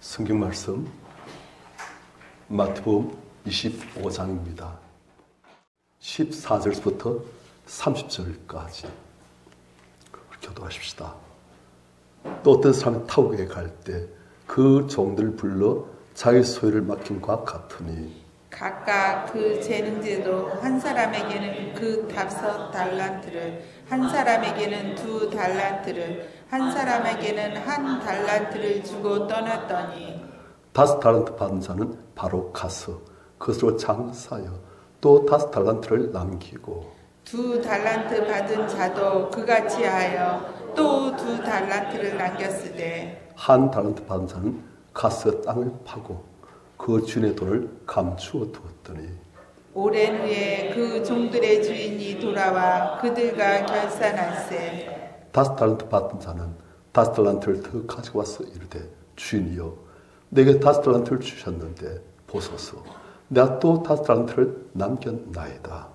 성경 말씀 마태복음 25장입니다. 14절부터 30절까지 교도하십시다. 또 어떤 사람이 타국에 갈 때 그 종들을 불러 자기 소유를 맡김과 같으니 각각 그 재능대로 한 사람에게는 그 5달란트를, 한 사람에게는 2달란트를, 한 사람에게는 1달란트를 주고 떠났더니 5달란트 받은 자는 바로 가서 그것으로 장사하여 또 5달란트를 남기고 2달란트 받은 자도 그같이 하여 또 2달란트를 남겼으되 1달란트 받은 자는 가서 땅을 파고 그 주인의 돈을 감추어 두었더니 오랜 후에 그 종들의 주인이 돌아와 그들과 결산할세 5달란트 받은 자는 5달란트를 더 가지고 와서 이르되 주인이여 내게 5달란트를 주셨는데 보소서 내가 또 5달란트를 남겼나이다.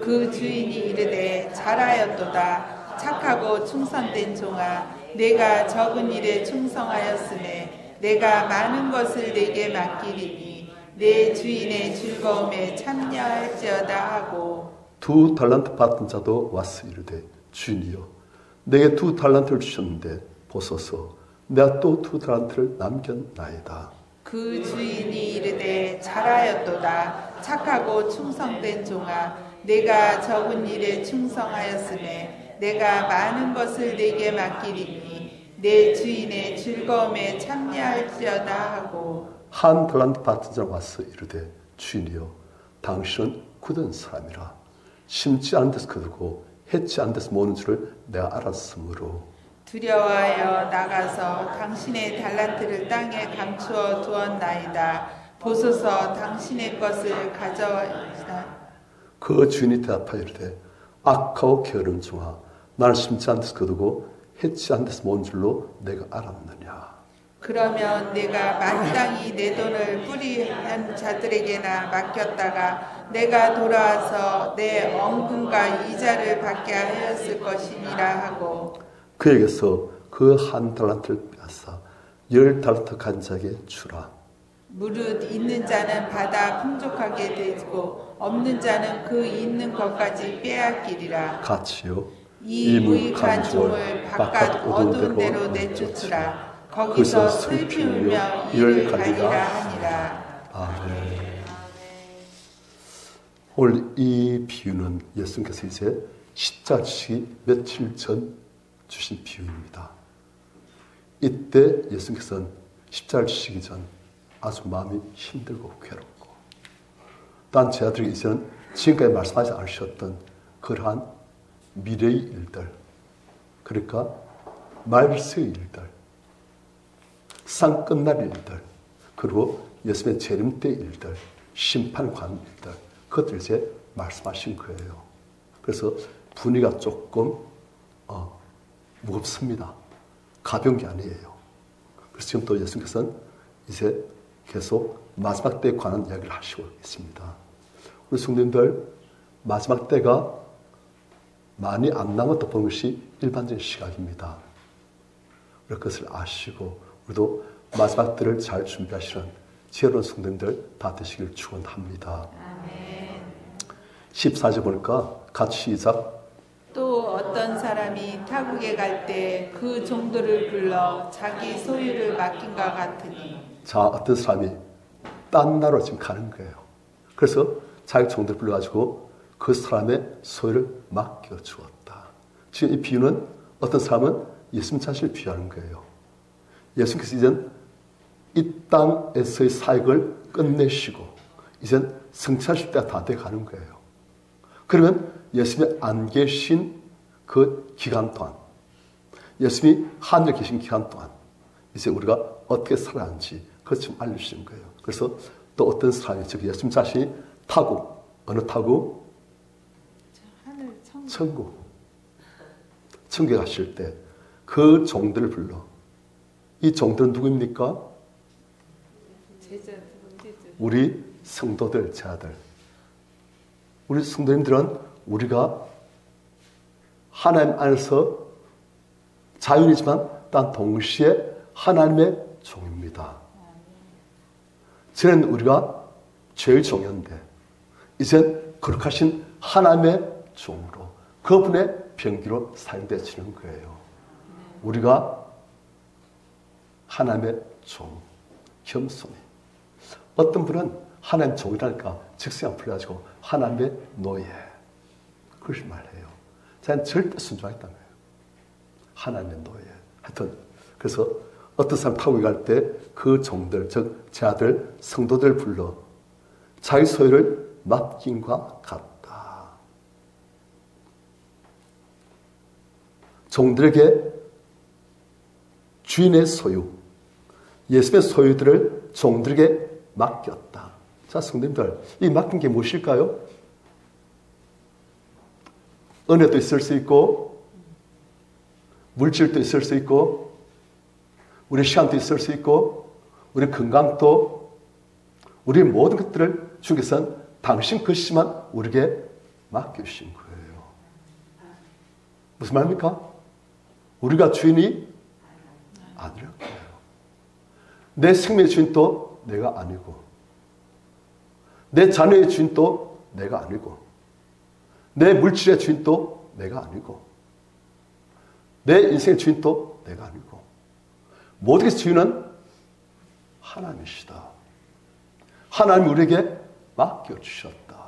그 주인이 이르되 잘하였도다 착하고 충성된 종아 내가 적은 일에 충성하였음에 내가 많은 것을 내게 맡기리니 내 주인의 즐거움에 참여할지어다 하고 2달란트 받은 자도 와서 이르되 주인이여 내게 2달란트를 주셨는데 보소서 내가 또 2달란트를 남겼나이다. 그 주인이 이르되 잘하였도다 착하고 충성된 종아 내가 적은 일에 충성하였음에 내가 많은 것을 내게 맡기리니 내 주인의 즐거움에 참여할지어다 하고 1달란트 받은 자가 와서 이르되 주인이여 당신은 굳은 사람이라 심지 않은 데서 거두고 해치 않은 데서 모는 줄을 내가 알았으므로 두려워하여 나가서 당신의 달란트를 땅에 감추어 두었나이다. 보소서 당신의 것을 가져오시다. 그 주인이 대답하여 이르되 악하고 게으른 종아 나를 심지 않은 데서 거두고 해치 않은 데서 모은 줄로 내가 알았느냐. 그러면 내가 마땅히 내 돈을 뿌리한 자들에게나 맡겼다가 내가 돌아와서 내 원금과 이자를 받게 하였을 것이니라 하고 그에게서 그 1달란트를 빼앗아 10달란트 가진 자에게 주라. 무릇 있는 자는 받아 풍족하게 되고 없는 자는 그 있는 것까지 빼앗기리라. 같이요. 이 무익한 종을 바깥 어두운 데로 내쫓으라. 거기서 슬피 울며 이를 가리라 하니라. 아멘. 오늘 이 비유는 예수님께서 이제 십자가 지시기 며칠 전 주신 비유입니다. 이때 예수님께서는 십자가를 지시기 전 아주 마음이 힘들고 괴롭고 단 제자들에게 이제는 지금까지 말씀하지 않으셨던 그러한 미래의 일들, 그러니까 말세의 일들, 세상 끝날 일들, 그리고 예수님의 재림 때 일들, 심판 관 일들, 그것들 이제 말씀하신 거예요. 그래서 분위기가 조금 무겁습니다. 가벼운 게 아니에요. 그래서 지금 또 예수님께서는 이제 계속 마지막 때에 관한 이야기를 하시고 있습니다. 우리 성도님들 마지막 때가 많이 안 남았다 보는 것이 일반적인 시각입니다. 우리 그것을 아시고 우리도 마지막 때를 잘 준비하시는 지혜로운 성도님들 다 되시길 축원합니다. 14절 보니까 같이 시작. 또 어떤 사람이 타국에 갈 때 그 종들을 불러 자기 소유를 맡긴과 같으니 자, 어떤 사람이 딴 나라로 지금 가는 거예요. 그래서 자기 종들을 불러가지고 그 사람의 소유를 맡겨주었다. 지금 이 비유는 어떤 사람은 예수님 자신을 비유하는 거예요. 예수님께서 이젠 이 땅에서의 사역을 끝내시고 이젠 승천하실 때가 다 돼가는 거예요. 그러면 예수님이 안 계신 그 기간 동안, 예수님이 하늘에 계신 기간 동안 이제 우리가 어떻게 살아야 하는지 그것 좀 알려주시는 거예요. 그래서 또 어떤 사람이, 즉 예수님 자신이 타국, 어느 타국? 천국. 천국에 가실 때 그 종들을 불러. 이 종들은 누구입니까? 우리 성도들, 제자들. 우리 성도님들은 우리가 하나님 안에서 자유이지만 단 동시에 하나님의 종입니다. 저는 우리가 죄의 종이었는데 이젠 거룩하신 하나님의 종으로 그분의 병기로 사용되어지는 거예요. 우리가 하나님의 종, 겸손히. 어떤 분은 하나님 종이라니까 직성이 풀려가지고 하나님의 노예. 그것이 말해요. 저는 절대 순종하겠다는 거예요. 하나님의 노예. 하여튼 그래서 어떤 사람 타고 갈 때 그 종들, 즉 제 아들 성도들 불러 자기 소유를 맡김과 같다. 종들에게 주인의 소유, 예수의 소유들을 종들에게 맡겼다. 자, 성도님들, 이 맡긴 게 무엇일까요? 은혜도 있을 수 있고, 물질도 있을 수 있고, 우리 시간도 있을 수 있고, 우리 건강도, 우리 모든 것들을 주께서는 당신 것이지만 우리에게 맡겨주신 거예요. 무슨 말입니까? 우리가 주인이 아니라는 거예요. 내 생명의 주인도 내가 아니고, 내 자녀의 주인도 내가 아니고, 내 물질의 주인도 내가 아니고, 내 인생의 주인도 내가 아니고, 모든 주인은 하나님이시다. 하나님이 우리에게 맡겨주셨다.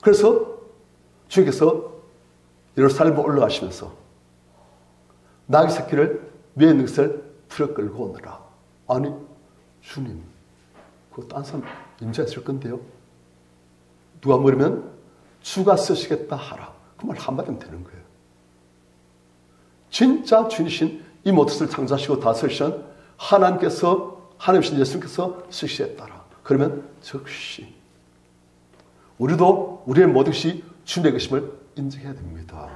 그래서 주님께서 예루살렘에 올라가시면서 나귀 새끼를 위에 있는 것을 풀어 끌고 오느라. 아니, 주님, 그거 딴 사람 임자했을 건데요. 누가 물으면 주가 쓰시겠다 하라. 그 말 한마디면 되는 거예요. 진짜 주이신 이 모든 것을 창조하시고 다스리신 하나님께서, 하나님이신 예수님께서 쓰시겠다라. 그러면 즉시 우리도 우리의 모든 것이 주님의 것임을 인정해야 됩니다.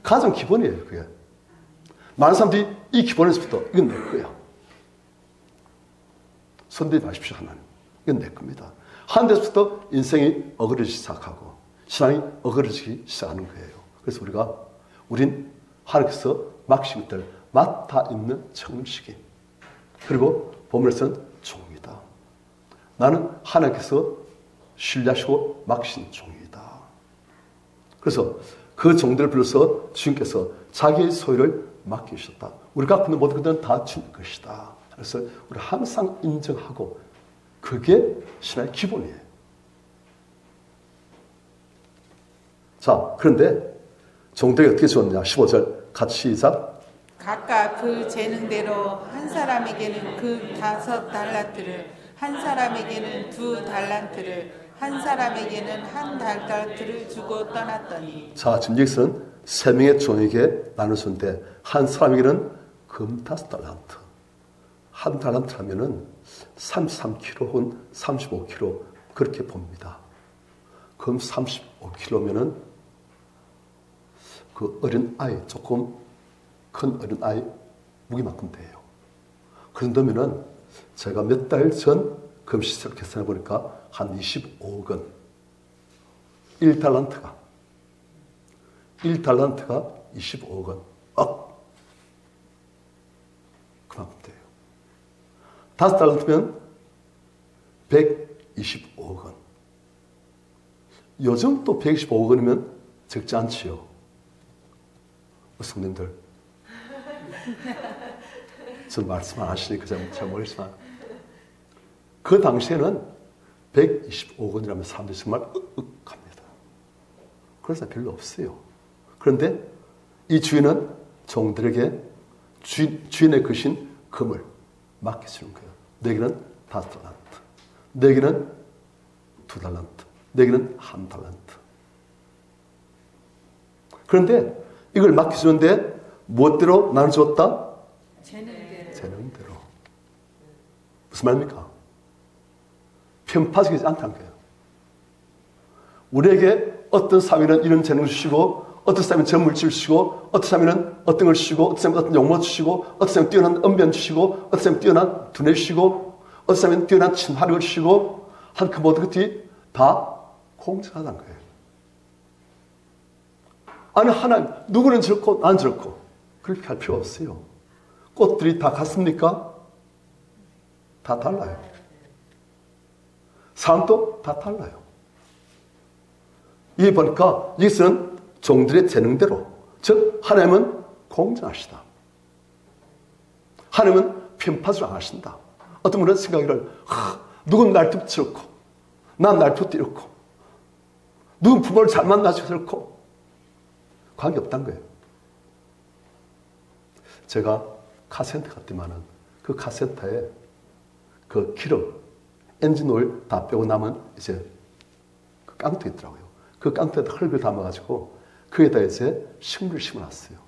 가장 기본이에요, 그게. 많은 사람들이 이 기본에서부터 이건 내 거야. 손대지 마십시오, 하나님. 이건 내 겁니다. 한 데서부터 인생이 어그러지기 시작하고 신앙이 어그러지기 시작하는 거예요. 그래서 우린 하나님께서 맡기신 것들 맡아 있는 청식이. 그리고 본문에서는 종이다. 나는 하나님께서 신뢰하시고 맡기신 종이다. 그래서 그 종들을 불러서 주님께서 자기의 소유를 맡기셨다. 우리가 갖고 있는 모든 것들은 다 주님 것이다. 그래서 우리 항상 인정하고 그게 신앙의 기본이에요. 자, 그런데 종들이 어떻게 주었냐? 15절 같이 시작. 각각 그 재능대로 한 사람에게는 그 5 달란트를, 한 사람에게는 2 달란트를, 한 사람에게는 1 달란트를 주고 떠났더니. 자, 지금 여기서는 3명의 종에게 나누었는데 한 사람에게는 금 5달란트. 1 달란트 하면은 33kg 혹은 35kg 그렇게 봅니다. 금 35kg면은 그 어린 아이, 조금 큰 어린 아이 무게만큼 돼요. 그 정도면은 제가 몇 달 전 금시세를 계산해 보니까 한 25억 원. 1달란트가 25억 원. 그만큼 돼요. 5달란트면 125억 원. 요즘 또 125억 원이면 적지 않지요. 성님들. 전 말씀 안 하시니까 잘 모르겠지만 그 당시에는 125억 원이라면 사람들이 정말 윽윽합니다. 그래서 별로 없어요. 그런데 이 주인은 종들에게 주인의 것인 금을 맡겨주는 거예요. 내게는 5달란트, 내게는 2 달란트, 내게는 1 달란트. 그런데 이걸 맡겨주는데 무엇대로 나눠줬다? 재능대로. 무슨 말입니까? 편파적이지 않다는 거예요. 우리에게 어떤 사람은 이런 재능을 주시고, 어떤 사람은 저 물질 주시고, 어떤 사람은 어떤 걸 주시고, 어떤 사람은 어떤 용모 주시고, 어떤 사람은 뛰어난 언변 주시고, 어떤 사람은 뛰어난 두뇌 주시고, 어떤 사람은 뛰어난 친화력을 주시고, 한 그 모든 것들이 다 공정하다는 거예요. 아니, 하나님, 누구는 저렇고, 난 저렇고. 그렇게 할 필요 없어요. 꽃들이 다 같습니까? 다 달라요. 사람도 다 달라요. 이 보니까 여기서는 종들의 재능대로, 즉 하나님은 공정하시다. 하나님은 편파를 안 하신다. 어떤 분은 생각을 누군 날도 좋고 난 날도 이렇고 누군 부모를 잘 만나서 그렇고 관계없다는 거예요. 제가 카센터 갔더니만은 그 카센터에 그 기름, 엔진 오일 다 빼고 남은 이제 그 깡통이 있더라고요. 그 깡통에다 흙을 담아가지고 거기에다 이제 식물을 심어놨어요.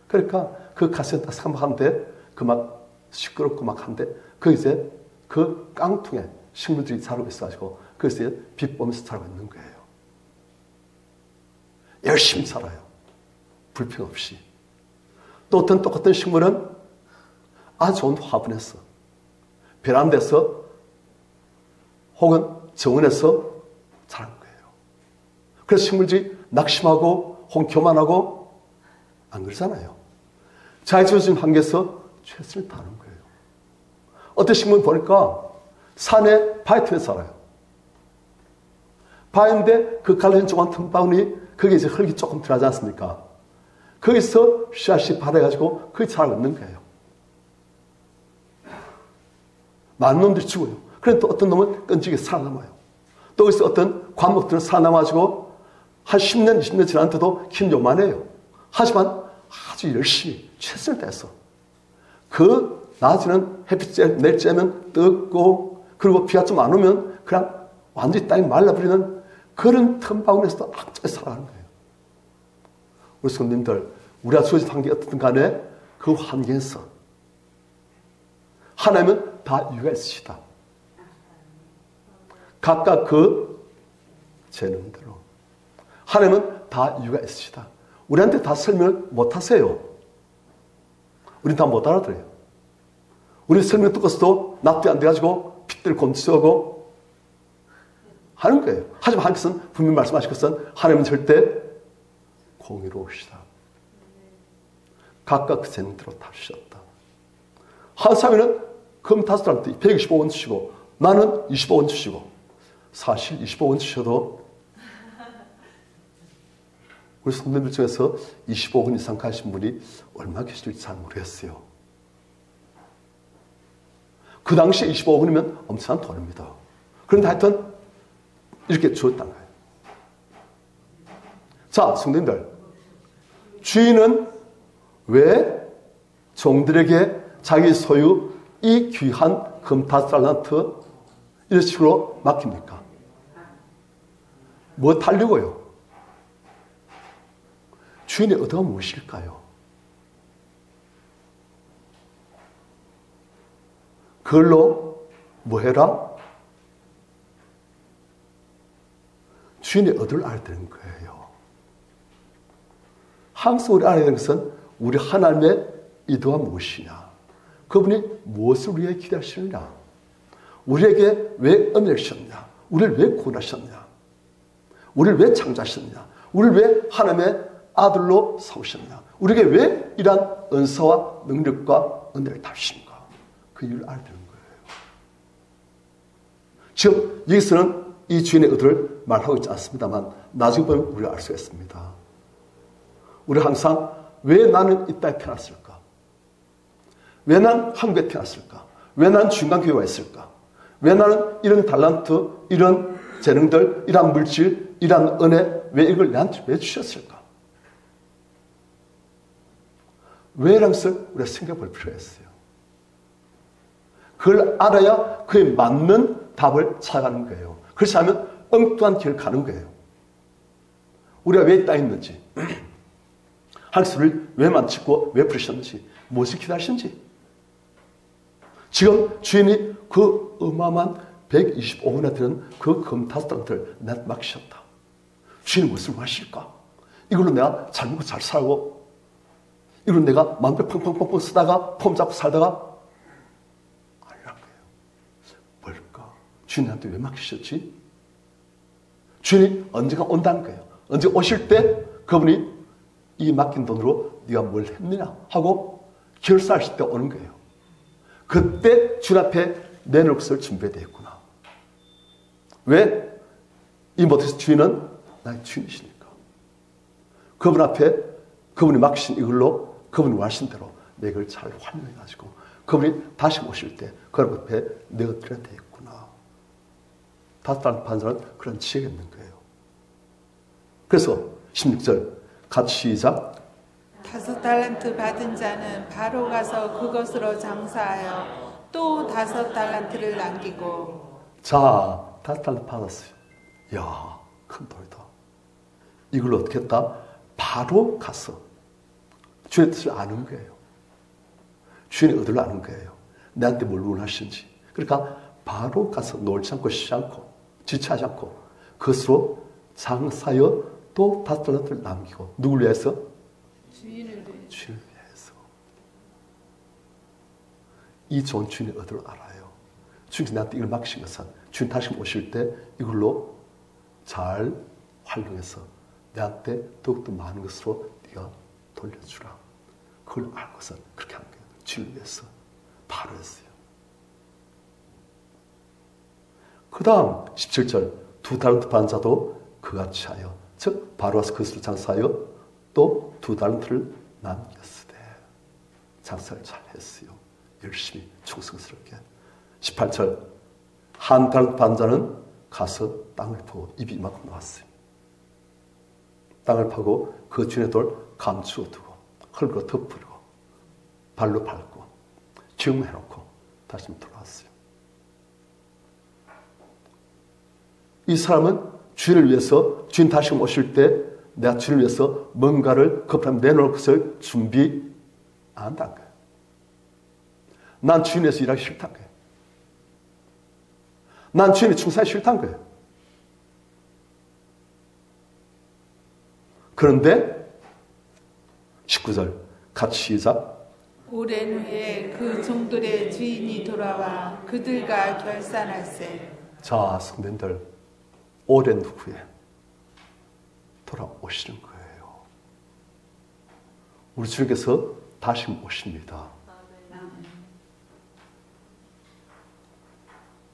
그러니까 그 카센터 사람한테 그 막 시끄럽고 막 한데 그 이제 그 깡통에 식물들이 자라고 있어가지고 그래서 빛 보면서 자라고 있는 거예요. 열심히 살아요. 불평 없이. 또 어떤 똑같은 식물은 아주 좋은 화분에서 베란다에서 혹은 정원에서 자란 거예요. 그래서 식물들이 낙심하고 교만하고 안 그러잖아요. 자기 주어진 환경에서 최선을 다하는 거예요. 어떤 식물 보니까 산에 바위 틈에 살아요. 바위인데 그 갈라진 조그만 틈바구니 거기에 이제 흙이 조금 들어가지 않습니까? 거기서 씨앗이 발해가지고 거기 자라고 있는 거예요. 많은 놈들이 죽어요. 그런데 또 어떤 놈은 끈질기게 살아남아요. 또 여기서 어떤 과목들은 살아남아가지고 한 10년, 20년 지났는데도 긴 요만해요. 하지만 아주 열심히 최선을 다해서 그 낮에는 햇빛 내일 쬐면 뜨겁고 그리고 비가 좀 안 오면 그냥 완전히 땅이 말라버리는 그런 틈바구니에서도 악착에 살아가는 거예요. 우리 손님들, 우리가 주어진 환경이 어떻든 간에 그 환경에서 하나님은 다 이유가 있으시다. 각각 그 재능대로 하나님은 다 이유가 있으시다. 우리한테 다 설명을 못 하세요. 우린 다 못 알아들어요. 우리 설명 듣고서도 납득이 안 돼가지고 핏들 곤치하고 하는 거예요. 하지만 하나님께서는 분명히 말씀하실 것은 하나님은 절대 공의로우시다. 각각 그 재능대로 다루셨다. 한 사람에는 금 5달란트 125원 주시고 나는 25원 주시고 사실 25원 주셔도 우리 선배들 중에서 25원 이상 가신 분이 얼마 계실지 잘 모르겠어요. 그 당시에 25원이면 엄청난 돈입니다. 그런데 하여튼 이렇게 주었단 거예요. 자, 성도님들, 주인은 왜 종들에게 자기 소유 이 귀한 금 5달란트 이런 식으로 맡깁니까? 뭐 달려고요? 주인의 의도가 무엇일까요? 그걸로 뭐 해라? 주인의 의도를 알아야 되는 거예요. 항상 우리 알아야 되는 것은 우리 하나님의 의도가 무엇이냐? 그분이 무엇을 우리에게 기대하시느냐? 우리에게 왜 은혜를 주셨냐? 우리를 왜 구원하셨냐? 우리를 왜 창조하셨냐? 우리를 왜 하나님의 아들로 삼으셨냐? 우리에게 왜 이러한 은사와 능력과 은혜를 다주신가? 그 이유를 알아야 되는 거예요. 지금 여기서는 이 주인의 의도를 말하고 있지 않습니다만 나중에 보면 우리가 알 수 있습니다. 우리 항상 왜 나는 이 땅에 태어났을까? 왜 난 한국에 태어났을까? 왜 난 중간교회에 와 있을까? 왜 나는 이런 달란트, 이런 재능들, 이런 물질, 이런 은혜, 왜 이걸 나한테 왜 주셨을까? 왜라는 것을 우리가 생각해 볼 필요가 있어요. 그걸 알아야 그에 맞는 답을 찾아가는 거예요. 그렇지 않으면 엉뚱한 길을 가는 거예요. 우리가 왜 이 땅에 있는지, 하나님을 왜 만지고 왜 부르셨는지, 무엇을 기다리신지. 지금 주인이 그 어마어마한 125원에 드는 그 금 5달란트를 나한테 맡기셨다. 주인이 무엇을 하실까? 이걸로 내가 잘 먹고 잘 살고, 이걸로 내가 마음껏 펑펑펑펑 쓰다가 폼 잡고 살다가 아니란 거예요. 뭘까? 주인한테 왜 맡기셨지? 주인이 언젠가 온다는 거예요. 언제 오실 때 그분이 이 맡긴 돈으로 네가 뭘 했느냐 하고 결사하실 때 오는 거예요. 그때 주님 앞에 내놓을 것을 준비되어 있구나. 왜? 이 모든 주인은 나의 주인이시니까. 그분 앞에 그분이 맡기신 이걸로 그분이 원하신 대로 내 걸 잘 활용해가지고 그분이 다시 오실 때 그분 앞에 내가 드려야 되겠구나. 5달란트 받은 사람은 그런 지혜가 있는 거예요. 그래서 16절 같이 시작. 5달란트 받은 자는 바로 가서 그것으로 장사하여 또 5달란트를 남기고. 자, 5달란트 받았어요. 이야, 큰 돈이다. 이걸 어떻게 했다? 바로 가서 주의 뜻을 아는 거예요. 주인의 의도를 아는 거예요. 내한테 뭘 원하시는지. 그러니까 바로 가서 놀지 않고 쉬지 않고 지체하지 않고 그것으로 장사하여 또 5달란트를 남기고. 누굴 위해서? 주인을 위해서. 이 좋은 주인의 의도를 알아요. 주인이 나한테 이걸 맡기신 것은 주인 다시 오실 때 이걸로 잘 활용해서 내한테 더욱더 많은 것으로 네가 돌려주라. 그걸 알고서 그렇게 한 거예요. 주인을 위해서 바로 했어요. 그 다음 17절 2달란트 받은 자도 그같이 하여 즉 바로 와서 그것으로 장사하여 또 2달란트를 남겼으되. 장사를 잘 했어요. 열심히 충성스럽게. 18절 1달란트 받은 자는 가서 땅을 파고 입이 이만큼 나왔어요. 땅을 파고 그 주인의 돌 감추어 두고 흙으로 덮으고 발로 밟고 증명해놓고 다시 돌아왔어요. 이 사람은 주인을 위해서 주인 다시 오실 때 내가 주인을 위해서 뭔가를 급하게 내놓을 것을 준비 안 한다는 거예요. 난 주인 위해서 일하기 싫다는 거예요. 난 주인이 충성하기 싫다는 거예요. 그런데 19절 같이 시작. 오랜 후에 그 종들의 주인이 돌아와 그들과 결산할세. 자, 성도님들, 오랜 후에 돌아오시는 거예요. 우리 주님께서 다시 오십니다.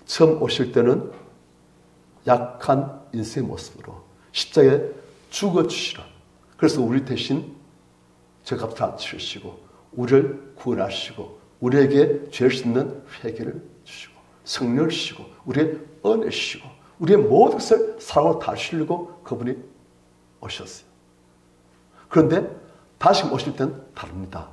처음 오실 때는 약한 인생의 모습으로 십자가에 죽어주시라. 그래서 우리 대신 죄값을 다 치르시고 우리를 구원하시고 우리에게 죄를 씻는 회개를 주시고 성령을 주시고 우리의 은혜를 주시고 우리의 모든 것을 사랑으로 다 주시려고 그분이 오셨어요. 그런데 다시 오실 때는 다릅니다.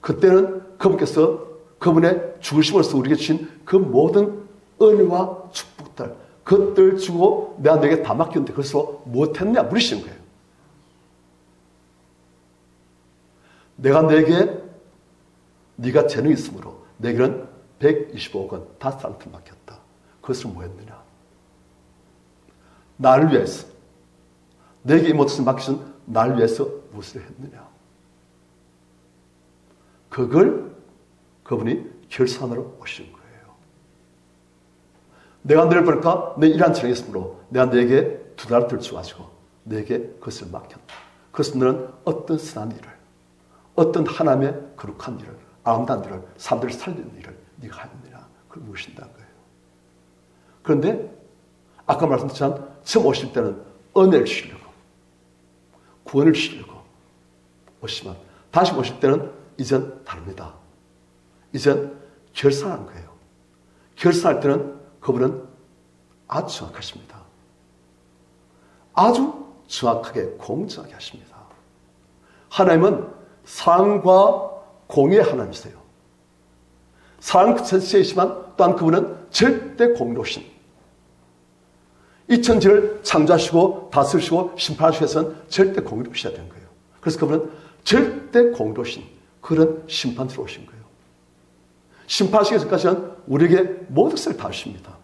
그때는 그분께서 그분의 죽으심으로써 우리에게 주신 그 모든 은혜와 축복들 그것들 주고 내가 너에게 다 맡겼는데 그래서 못했냐 물으시는 거예요. 내가 너에게 네가 재능이 있으므로 내게는 125억 원 5달란트를 맡겼다. 그것을 뭐 했느냐? 나를 위해서 내게 이 모든 것을 맡기신 나를 위해서 무엇을 했느냐? 그걸 그분이 결산하러 오신 거예요. 내가 너를 보니까 내 일한 재능이 있으므로 내가 너에게 2달란트를 주가지고 너에게 그것을 맡겼다. 그래서 너는 어떤 선한 일을 어떤 하나님의 거룩한 일을 아름다운 일을 사람들을 살리는 일을 네가 하느냐 그걸 물으신다는 거예요. 그런데 아까 말씀드렸지만 처음 오실 때는 은혜를 주시려고 구원을 주시려고 오시지만 다시 오실 때는 이젠 다릅니다. 이젠 결산하는 거예요. 결산할 때는 그분은 아주 정확하십니다. 아주 정확하게 공정하게 하십니다. 하나님은 사랑과 공의의 하나님이세요. 사랑은 전체이지만 또한 그분은 절대 공의로우신 이 천지를 창조하시고 다스리시고 심판하시기 위해서는 절대 공의로우셔야 되는 거예요. 그래서 그분은 절대 공의로우신 그런 심판자로 오신 거예요. 심판하시기 전까지는 우리에게 모든 것을 다 주십니다.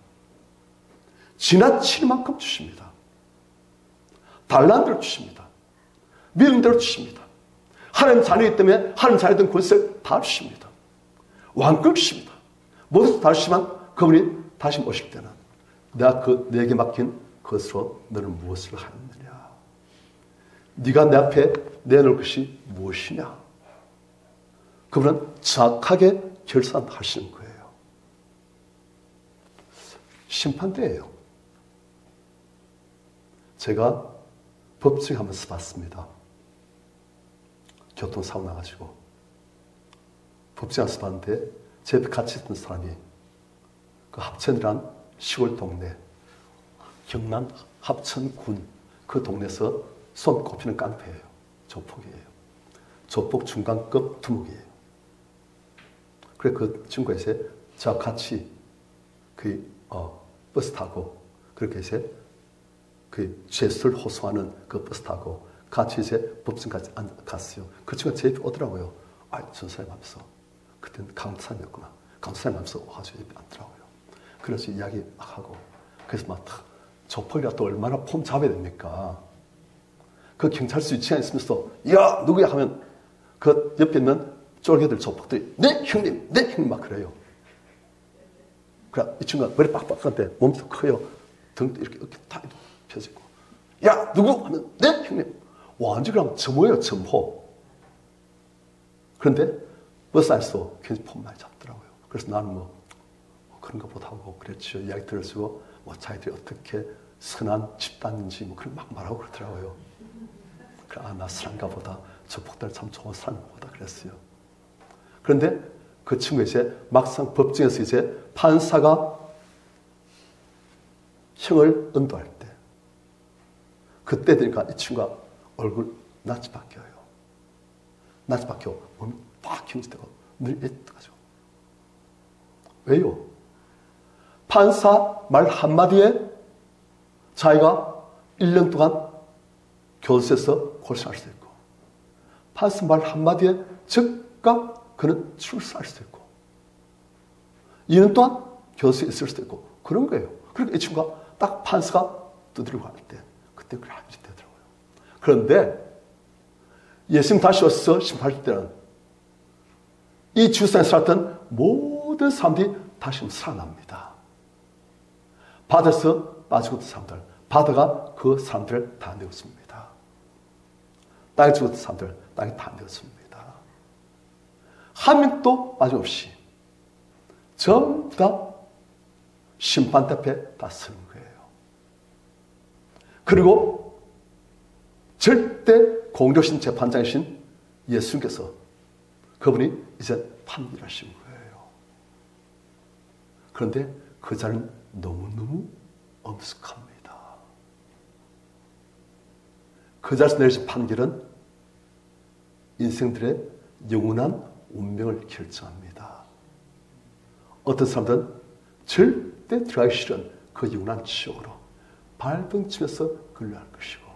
지나칠 만큼 주십니다. 달란트를 주십니다. 믿음대로 주십니다. 하나님 자녀이기 때문에 하나님 자녀된 권세를 다 주십니다. 왕권 주십니다. 모든 것을 다 주시지만 그분이 다시 오실 때는 내가 내게 맡긴 것으로 너는 무엇을 하느냐? 네가 내 앞에 내놓을 것이 무엇이냐? 그분은 정확하게 결산하시는 거예요. 심판대예요. 제가 법정 하면서 봤습니다. 교통사고 나가지고 법정에서 봤는데 제 옆에 같이 있던 사람이 그 합천이란 시골 동네, 경남 합천군 그 동네에서 손꼽히는 깡패예요. 조폭이에요. 조폭 중간급 두목이에요. 그래 그 친구가 이제 저와 같이 버스 타고 그렇게 이제 그 죄수를 호송하는 그 버스 타고 같이 이제 법정까지 갔어요. 그 친구가 제 옆에 오더라고요. 전사님 하면서 그때는 강도사님이었구나. 강도사님 하면서 와가지고 옆에 앉더라고요. 그래서 이야기 막 하고 그래서 막 조폭이라 또 얼마나 폼 잡아야 됩니까? 그 경찰서 위치에 있으면서 야 누구야 하면 그 옆에 있는 쫄개들 조폭들이 네 형님 네 형님 막 그래요. 그래 이 친구가 머리 빡빡한데 몸도 커요. 등도 이렇게 다 펴지고 야 누구 하면 네 형님. 완전 그냥 점호예요 점호. 그런데 버스 안에서 굉장히 폼 많이 잡더라고요. 그래서 나는 뭐 그런 거 못하고 그랬죠. 이야기 들어주고 뭐 자기들이 어떻게 선한 집단인지 뭐 그런 막 말하고 그러더라고요. 그래 나 선한가 보다. 조폭들 참 좋은 사람인가 보다 그랬어요. 그런데 그 친구가 이제 막상 법정에서 이제 판사가 형을 언도할 때 그때 되니까 이 친구가 얼굴 낯이 바뀌어요. 낯이 바뀌어 몸이 팍 경직되고 늘 애떠가지고 왜요? 판사 말 한마디에 자기가 1년 동안 교도소에서 고생할 수도 있고 판사 말 한마디에 즉각 그는 출소할 수도 있고 2년 동안 교도소에 있을 수도 있고 그런 거예요. 그러니까 이 친구가 딱 판사가 두드리고 할 때 그때 그걸 하게 되더라고요. 그런데 예수님 다시 오셔서 심판할 때는 이 주상에 살았던 모든 사람들이 다시 살아납니다. 바다에서 빠지고 있던 사람들, 바다가 그 사람들을 다 내었습니다. 땅에 죽었던 사람들, 땅에 다 내었습니다. 한 명도 빠짐없이 전부 다 심판대 앞에 다 서는 거예요. 그리고 절대 공정신 재판장이신 예수님께서 그분이 이제 판결하신 거예요. 그런데 그 자리는 너무너무 엄숙합니다. 그 자리에서 내리신 판결은 인생들의 영원한 운명을 결정합니다. 어떤 사람들은 절대 들어가기 싫은 그 영원한 지옥으로 발등 치면서 근로할 것이고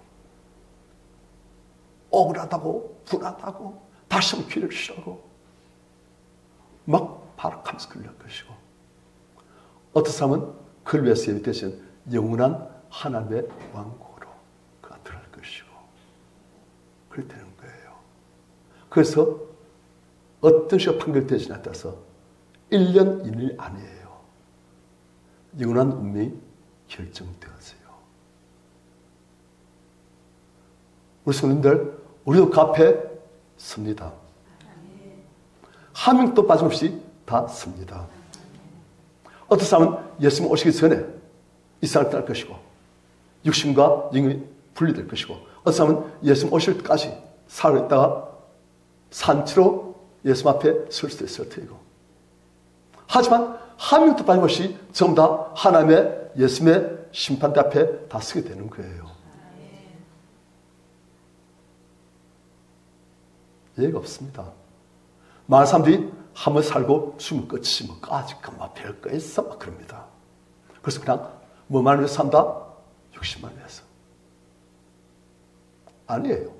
억울하다고 분하다고 다시 한번 기회를 주시라고 막 발악하면서 근로할 것이고 어떤 사람은 그를 위해서 예비되신 영원한 하나님의 왕국으로 그가 들어갈 것이고 그렇게 되는 거예요. 그래서 어떤 시가 판결되지냐에 따라서 1년, 2년 아니에요. 영원한 운명이 결정되었어요. 우리 성도님들, 우리도 그 앞에 섭니다. 한 명도 빠짐없이 다 섭니다. 어떤 사람은 예수님 오시기 전에 이 세상을 떠날 것이고 육신과 영이 분리될 것이고 어떤 사람은 예수님 오실 때까지 살아있다가 산치로 예수님 앞에 설 수도 있을 테고 하지만 한 명도 빠짐없이 전부 다 하나님의 예수님의 심판대 앞에 다 서게 되는 거예요. 예의가 없습니다. 많은 사람들이 한번 살고 죽으면 끝이지 뭐 아직까 뭐 별거 있어 막 그럽니다. 그래서 그냥 뭐만 위해서 산다? 육신만 위해서. 아니에요.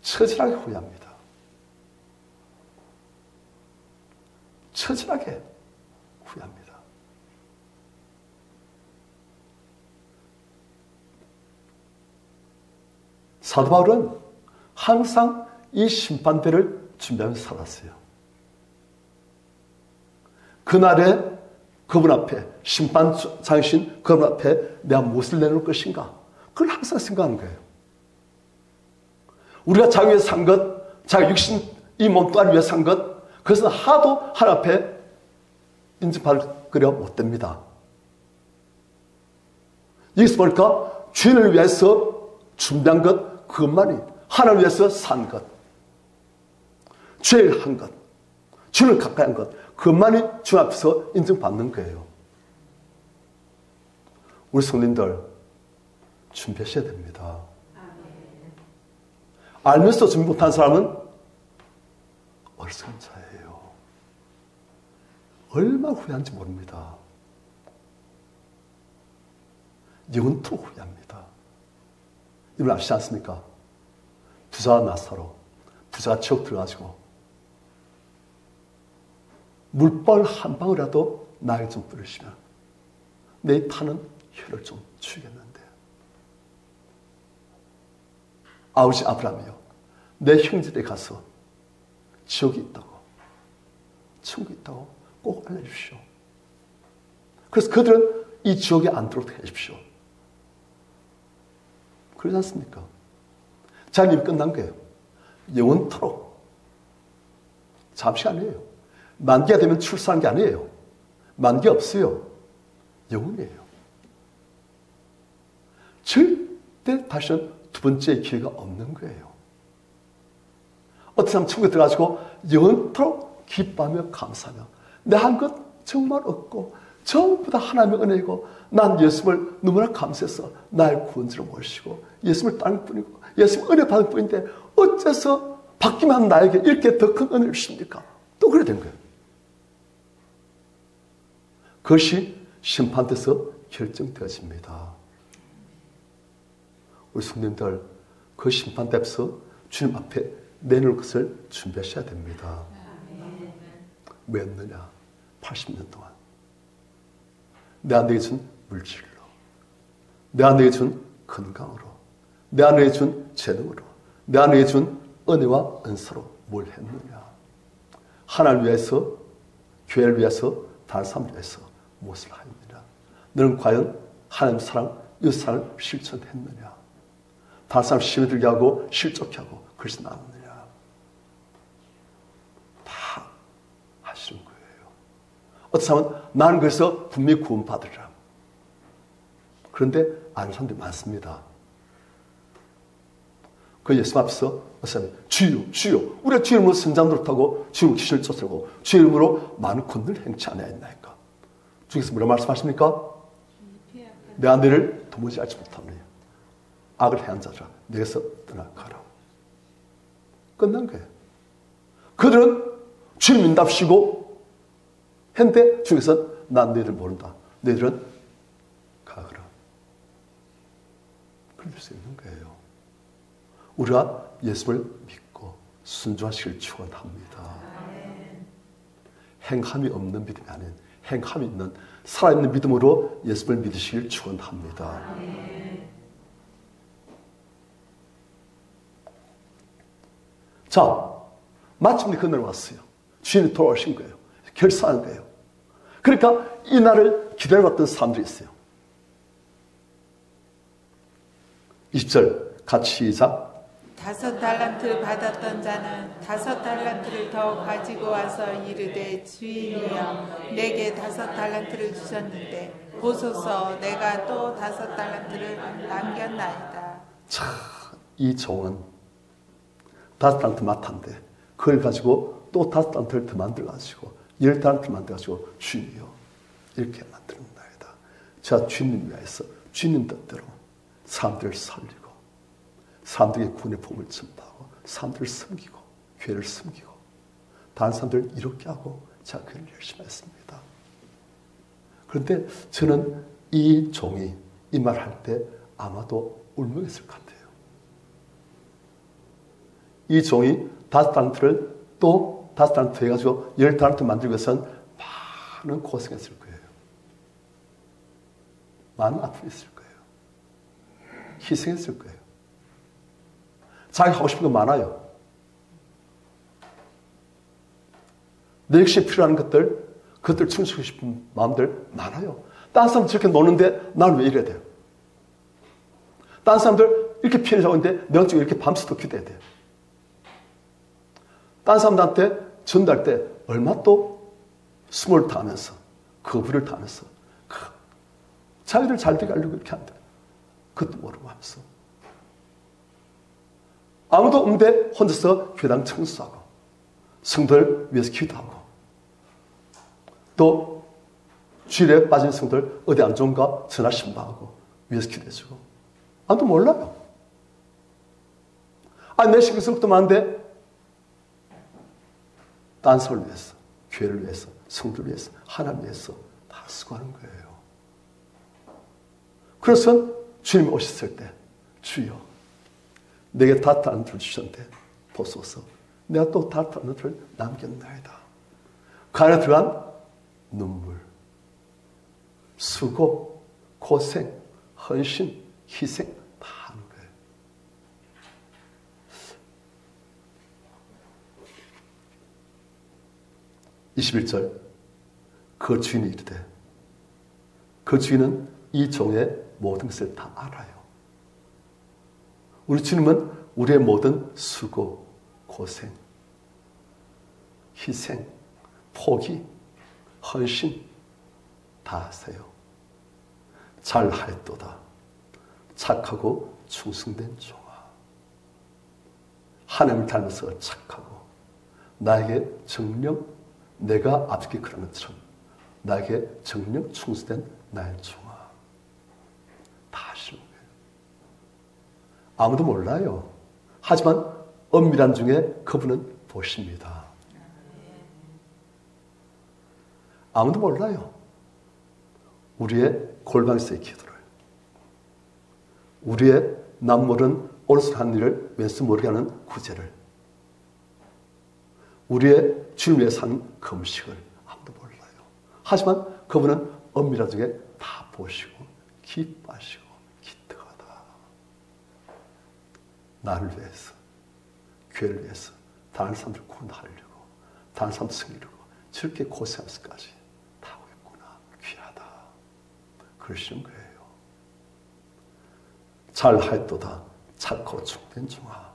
처절하게 후회합니다. 처절하게 후회합니다. 사도 바울은 항상 이 심판대를 준비하면서 살았어요. 그날에 그분 앞에 심판장이신 그분 앞에 내가 무엇을 내놓을 것인가 그걸 항상 생각하는 거예요. 우리가 자기 위해서 산 것, 자기 육신 이 몸뚱아리 위해서 산 것 그래서 하도 하나님 앞에 인정받을 거려 못 됩니다. 여기서 보니까 주인을 위해서 준비한 것, 그것만이 하나님을 위해서 산 것, 죄를 한 것, 주를 가까이 한 것, 그것만이 주님 앞에서 인정받는 거예요. 우리 성도님들 준비하셔야 됩니다. 알면서 준비 못한 사람은 어리석은 자예요. 얼마나 후회한지 모릅니다. 영원토록 후회합니다. 여러분 아시지 않습니까? 부자와 나사로, 부자가 지옥 들어가지고 물벌 한 방울이라도 나에게 좀 뿌리시면 내 타는 혀를 좀 주겠는데, 아버지 아브라함이요, 내 형제들에 가서 지옥이 있다고, 천국이 있다고 꼭 알려주십시오. 그래서 그들은 이 지옥에 안 들어오게 해주십시오. 그러지 않습니까? 자기 일이 끝난 거예요. 영원토록. 잠시 아니에요. 만기가 되면 출산한 게 아니에요. 만기 없어요. 영원이에요. 절대 다시는 두 번째 기회가 없는 거예요. 어떤 사람 천국에 들어가지고 영원토록 기뻐하며 감사하며 내 한 것 정말 없고 전부 다 하나님의 은혜이고 난 예수님을 너무나 감사해서 나의 구원자로 모시고 예수님을 따를 뿐이고 예수님 은혜 받을 뿐인데 어째서 받기만 한 나에게 이렇게 더 큰 은혜를 주십니까? 또 그래 된 거예요. 그것이 심판대에서 결정되어집니다. 우리 성도님들 그 심판대에서 주님 앞에 내놓을 것을 준비하셔야 됩니다. 왜 했느냐? 80년 동안 내 안에게 준 물질로, 내 안에게 준 건강으로, 내 안에게 준 재능으로, 내 안에게 준 은혜와 은사로 뭘 했느냐? 하나님을 위해서, 교회를 위해서, 다른 사람을 위해서 무엇을 하였느냐? 너는 과연 하나님 사랑, 이 사랑을 실천했느냐? 다른 사람 시험에 들게 하고 실족해 하고 그것이 나았느냐? 다 하시는 거예요. 어떤 사람은 나는 그래서 분명히 구원받으리라. 그런데 아는 사람들이 많습니다. 그 예수 앞에서 어떤 사람이 주여, 주여, 우리가 주의 이름으로 선장 노릇하고 주의 이름으로 귀신을 쫓아내고 주의 이름으로 많은 권능을 행치 않아야했나이까? 주께서 뭐라 말씀하십니까? 내 안내를 도무지 알지 못하느냐? 악을 행한 자라 내게서 떠나가라. 끝난 거예요. 그들은 주님 믿답시고 했는데 주께서 난 너희들 모른다. 너희들은 가거라. 그럴 수 있는 거예요. 우리가 예수를 믿고 순종하시길 축원합니다. 행함이 없는 믿음이 아닌 행함이 있는 살아있는 믿음으로 예수를 믿으시길 축원합니다. 자, 마침내 그날 왔어요. 주인이 돌아오신 거예요. 결산한 거예요. 그러니까 이 날을 기다려왔던 사람들이 있어요. 20절 같이 시작. 5 달란트를 받았던 자는 5 달란트를 더 가지고 와서 이르되 주인이여 내게 5 달란트를 주셨는데 보소서 내가 또 5 달란트를 남겼나이다. 참, 이 종은 5 달란트 맡았는데 그걸 가지고 또 5 달란트를 더 만들어가지고 10 달란트 만들어가지고 주인이여 이렇게 만들었나이다. 제가 주님 위해서 주님 뜻대로 사람들을 살리고 사람들에게 구원의 복음을 전파하고 사람들을 섬기고 교회를 섬기고 다른 사람들을 이렇게 하고 제가 그를 열심히 했습니다. 그런데 저는 이 종이 이 말 할 때 아마도 울먹였을 것 같아요. 이 종이 5 달란트를 또 5 달란트 해가지고 10 달란트 만들기 위해서는 많은 고생했을 거예요. 많은 아픔이 있을 거예요. 희생했을 거예요. 자기 하고 싶은 거 많아요. 내 역시 필요한 것들, 그것들 충족하고 싶은 마음들 많아요. 다른 사람 저렇게 노는데 나는 왜 이래야 돼요? 다른 사람들 이렇게 편의자고 있는데 내가 지금 이렇게 밤새도록 기도해야 돼요. 다른 사람들한테 전달할 때 얼마 또 수모를 당하면서 거부를 당하면서 자기들 잘 되게 하려고 이렇게 한다. 그것도 모르고 하면서 아무도 없는데 혼자서 교당 청소하고 성도를 위해서 기도하고 또 주일에 빠진 성도들 어디 안 좋은가 전화 신방하고 위해서 기도해주고 아무도 몰라요. 내 신경쓰기도 많은데 딴 사람을 위해서 교회를 위해서 성도를 위해서 하나님 위해서 다 쓰고 하는 거예요. 그래서 주님이 오셨을 때 주여 내게 다트한 줄 주셨는데 보소서 내가 또 다트한 줄 남겼나이다. 그 안에 들어간 눈물, 수고, 고생, 헌신, 희생 다 하는 거예요. (21절) 그 주인이 이르되 그 주인은 이 종의 모든 것을 다 알아요. 우리 주님은 우리의 모든 수고, 고생, 희생, 포기, 헌신 다 아세요. 잘하였도다. 착하고 충성된 종아. 하나님을 닮아서 착하고 나에게 정령 내가 앞에 그런 것처럼 나에게 정령 충성된 나의 종아. 다 아시는 거예요. 아무도 몰라요. 하지만 엄밀한 중에 그분은 보십니다. 아무도 몰라요. 우리의 골방에서의 기도를, 우리의 남모른 오른손 한 일을 왼손 모르게 하는 구제를, 우리의 주님 위해 사는 금식을 아무도 몰라요. 하지만 그분은 엄밀한 중에 다 보시고 기뻐하시고 기특하다. 나를 위해서, 교회를 위해서 다른 사람들 구원하려고, 다른 사람들 승리하려고 저렇게 고생하면서까지 다 하고 있구나. 귀하다. 그러시는 거예요. 잘하였도다. 착하고 충성된 종아.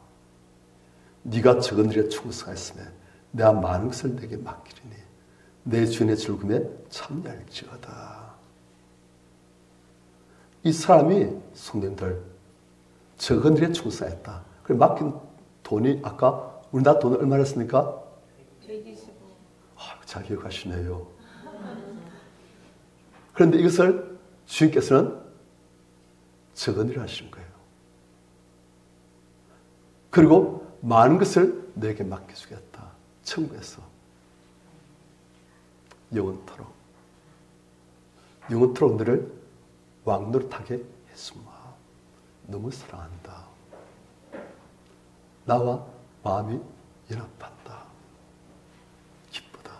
네가 적은 일에 충성하였으며 내가 많은 것을 내게 맡기리니 내 주인의 즐거움에 참여할지어다. 이 사람이 성도님들 적은 일에 충성했다. 그래 맡긴 돈이 아까 우리나라 돈을 얼마나 했습니까? 125. 잘 기억하시네요. 그런데 이것을 주님께서는 적은 일을 하시는 거예요. 그리고 많은 것을 내게 맡겨주겠다. 천국에서 영원토록 영원토록 너를 왕노릇하게 했으마. 너무 사랑한다. 나와 마음이 연합한다. 기쁘다.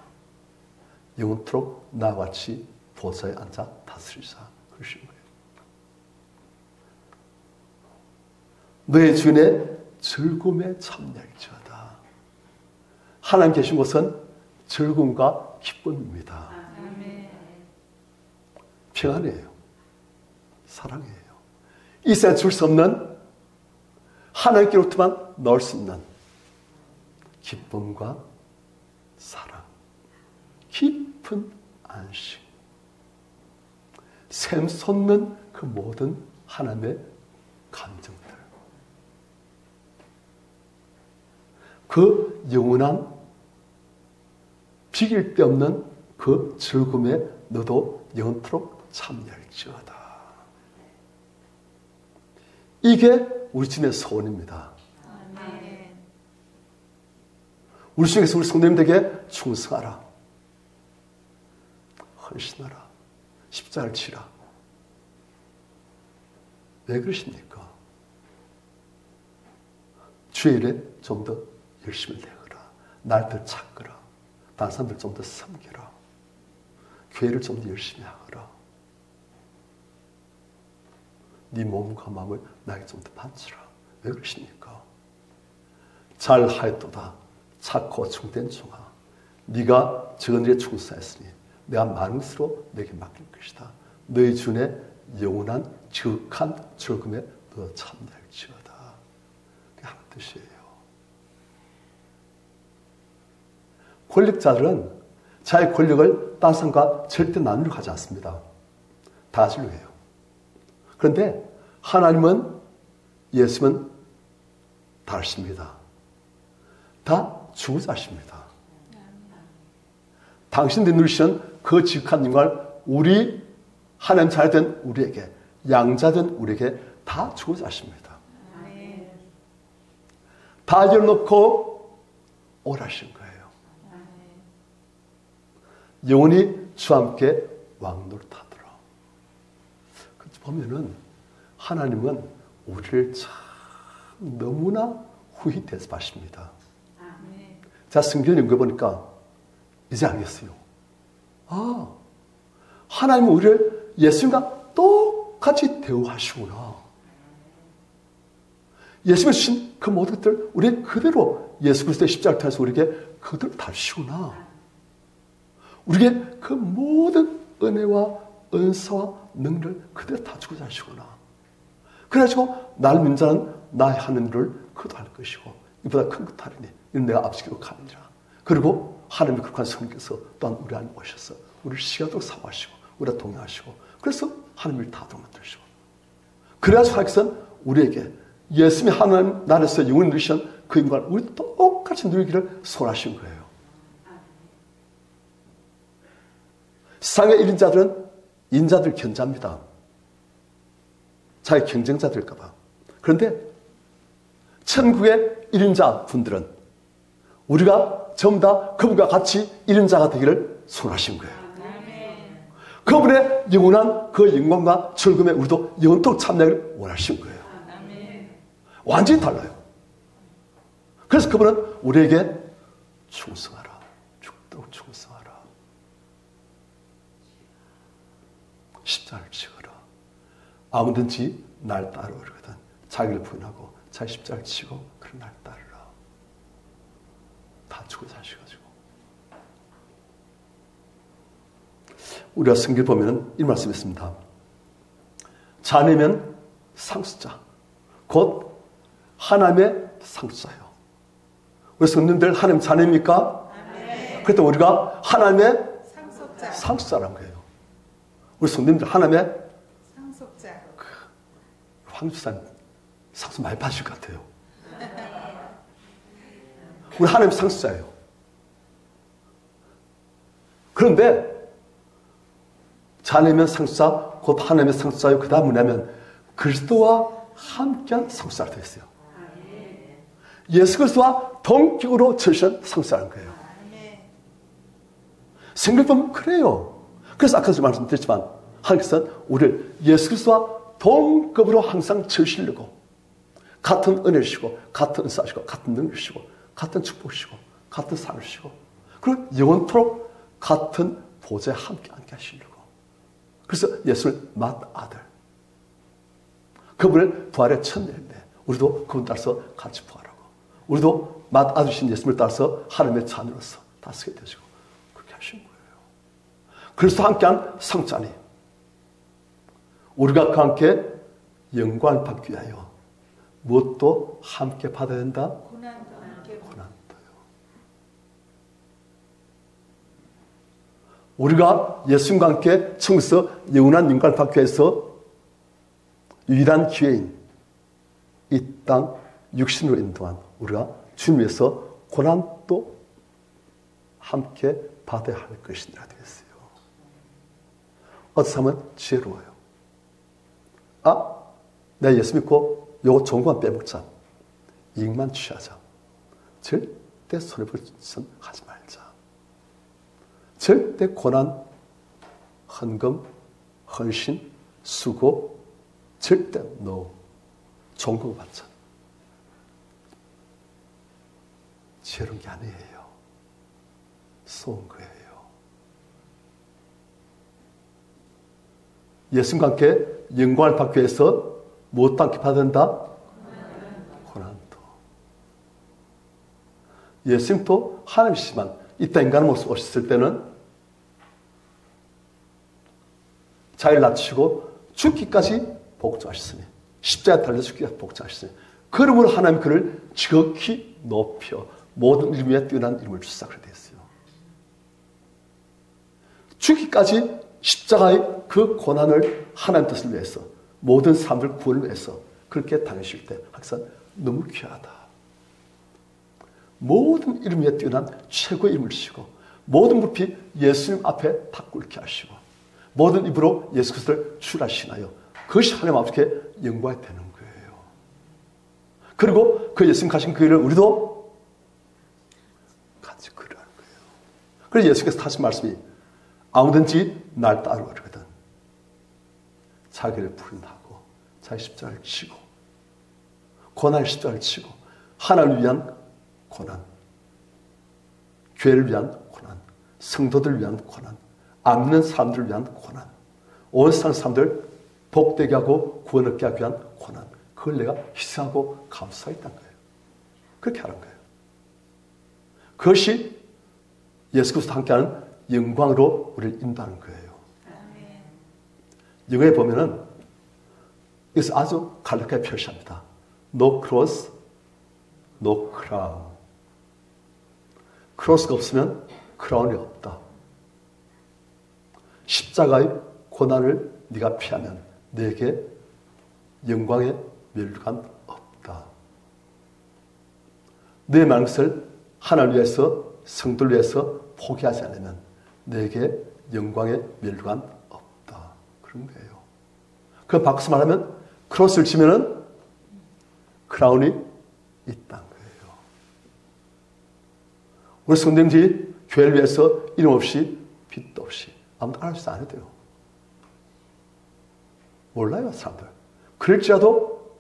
영원토록 나와 같이 보좌에 앉아 다스리자. 그러신 거예요. 너의 주인의 즐거움에 참여할지어다. 하나님 계신 곳은 즐거움과 기쁨입니다. 평안이에요. 사랑이에요. 이 세상에 줄 수 없는 하나님께로부터만 넣을 수 있는 기쁨과 사랑, 깊은 안식, 샘솟는 그 모든 하나님의 감정들, 그 영원한 비길 데 없는 그 즐거움에 너도 영원토록 참여할지어다. 이게 우리 주님의 소원입니다. 우리 중에서 우리 성도님들에게 충성하라. 헌신하라. 십자가를 치라. 왜 그러십니까? 주일에 좀 더 열심히 내거라. 날 더 찾거라. 다른 사람들 좀 더 섬기라. 교회를 좀 더 열심히 하거라. 네 몸과 마음을 나에게 좀 더 바치라. 왜 그러십니까? 잘하였도다. 착고 충된 종아. 네가 적은 일에 충성하였으니 내가 많은 것으로 내게 맡길 것이다. 너희 주의 영원한 지극한 즐거움에 너 참여할지어다. 그게 하는 뜻이에요. 권력자들은 자기 권력을 다른 사람과 절대 나누려 하지 않습니다. 다 가지려고 해요. 그런데 하나님은, 예수님은 다르십니다. 다 주고자 하십니다. 당신들이 누리시는 그 지극한 영광을 우리 하나님 자녀된 우리에게, 양자된 우리에게 다 주고자 하십니다. 다 열어놓고 오라신 거예요. 영원히 주와 함께 왕노릇하더라. 보면은 하나님은 우리를 참 너무나 후히 대접하십니다. 자, 성경 읽어보니까 이제 알겠어요. 아, 하나님은 우리를 예수님과 똑같이 대우하시구나. 예수님이 주신 그 모든 것들 우리 그대로 예수 그리스도의 십자가를 통해서 우리에게 그대로 다루시구나. 우리에게 그 모든 은혜와 은사와 능력을 그대로 다 주고 자시구나. 그래가지고 날 믿는 자는 나의 하는 일을 그도 할 것이고 이보다 큰 것도 하리니 이는 내가 앞서기로 가느니라. 그리고 하나님의 그렇게 성령께서 또한 우리 안에 오셔서 우리를 시간도 사모하시고 우리와 동행하시고 그래서 하나님을 다 만드시고 그래야지 하나님께서는 우리에게 예수님이 하나님 나라에서 영원히 누리신 그 인간을 우리 똑같이 누리기를 소원하신 거예요. 세상의 일인자들은 인자들 견자입니다. 자기 경쟁자들일까봐. 그런데 천국의 일인자 분들은 우리가 전부 다 그분과 같이 일인자가 되기를 소원하신 거예요. 그분의 영원한 그 영광과 즐거움에 우리도 영원토록 참여하기를 원하신 거예요. 완전히 달라요. 그래서 그분은 우리에게 충성하라. 죽도록 충성하라. 십자가를 지어라. 아무든지 날 따르거든 자기를 부인하고 자기 십자가를 지고 그런 날 따르라. 다 죽어 사셔가지고 우리가 성경을 보면 이 말씀이 있습니다. 자녀면 상수자 곧 하나님의 상수자예요. 우리 성도님들 하나님 자녀입니까? 네. 그래서 우리가 하나님의 상속자라는 거예요. 우리 성도님들 하나님의 상속자. 황주사님 상속 많이 받으실 것 같아요. 우리 하나님 상속자예요. 그런데 자녀면 상속자 곧 하나님의 상속자요. 그 다음 뭐냐면 그리스도와 함께한 상속자가 되어 있어요. 예수 그리스도와 동격으로 저신 상속자라는 거예요. 생각해보면 그래요. 그래서 아까도 말씀드렸지만 하나님께서는 우리를 예수 그리스도와 동급으로 항상 저시려고 같은 은혜를 주시고 같은 은사 주시고 같은 능력을 주시고 같은 축복을 주시고 같은 사랑을 주시고 그리고 영원토록 같은 보좌에 함께 앉게 하시려고 그래서 예수를 맏아들 그분을 부활의 첫날인데 우리도 그분 따라서 같이 부활하고 우리도 맏아들이신 예수님을 따라서 하나님의 자녀로서 다스리게 되시고 그렇게 하신 거예요. 그리스도 함께한 성자니 우리가 그 함께 영광을 받기 위하여 무엇도 함께 받아야 된다? 고난도 함께. 고난도요. 우리가 예수님과 함께 천국에서 영원한 영광을 받기 위해서 유일한 기회인 이 땅 육신으로 있는 동안 우리가 주님 위해서 고난도 함께 받아야 할 것이니라 되겠어요. 어떤 사람은 지혜로워요. 아, 내가 예수 믿고 요거 좋은 것만 빼먹자. 이익만 취하자. 절대 손해볼 짓은 하지 말자. 절대 고난, 헌금, 헌신, 수고 절대 no. 좋은 거 받자. 지혜로운 게 아니에요. 쏘은 거예요. 예수님과 함께 영광을 받기 위해서 무엇도 함께 받아야 된다? 고난도. 예수님도 하나님이시지만 이 땅 인간의 모습 오셨을 때는 자기를 낮추시고 죽기까지 복종하셨으니 십자가에 달려 죽기까지 복종하셨으니 그러므로 하나님 그를 지극히 높여 모든 이름 위에 뛰어난 이름을 주사 그래 되었어요. 죽기까지 십자가의 그 고난을 하나님 뜻을 위해서, 모든 사람들 구원을 위해서 그렇게 당하실 때 항상 너무 귀하다. 모든 이름 위에 뛰어난 최고의 이름을 주시고, 모든 무릎이 예수님 앞에 다 꿇게 하시고, 모든 입으로 예수 그리스도를 주라시나요. 그것이 하나님 앞에 영광이 되는 거예요. 그리고 그 예수님 가신 그 일을 우리도 같이 그러는 거예요. 그래서 예수께서 하신 말씀이 아무든지 날 따르거든 자기를 부인하고 자기 십자가를 지고, 고난의 십자가를 지고, 하나님을 위한 고난, 교회를 위한 고난, 성도들을 위한 고난, 안 믿는 사람들을 위한 고난, 온 세상 사람들 복되게 하고 구원 얻게 하기 위한 고난, 그걸 내가 희생하고 감수하겠다는 거예요. 그렇게 하는 거예요. 그것이 예수 그리스도와 함께하는 영광으로 우리를 인도하는 거예요. 영어에 보면은 이것을 아주 간략하게 표시합니다. No cross, no crown. 크로스가 없으면 크라운이 없다. 십자가의 고난을 네가 피하면 내게 영광의 멸류관 없다. 내 많은 것을 하나님을 위해서, 성도를 위해서 포기하지 않으면 내게 영광의 멸류관 없다. 그런 거예요. 그 바꿔서 말하면 크로스를 치면은 크라운이 있다는 거예요. 우리 성도님들이 교회를 위해서 이름 없이 빛도 없이 아무도 알아주지 않아도 돼요. 몰라요, 사람들. 그럴지라도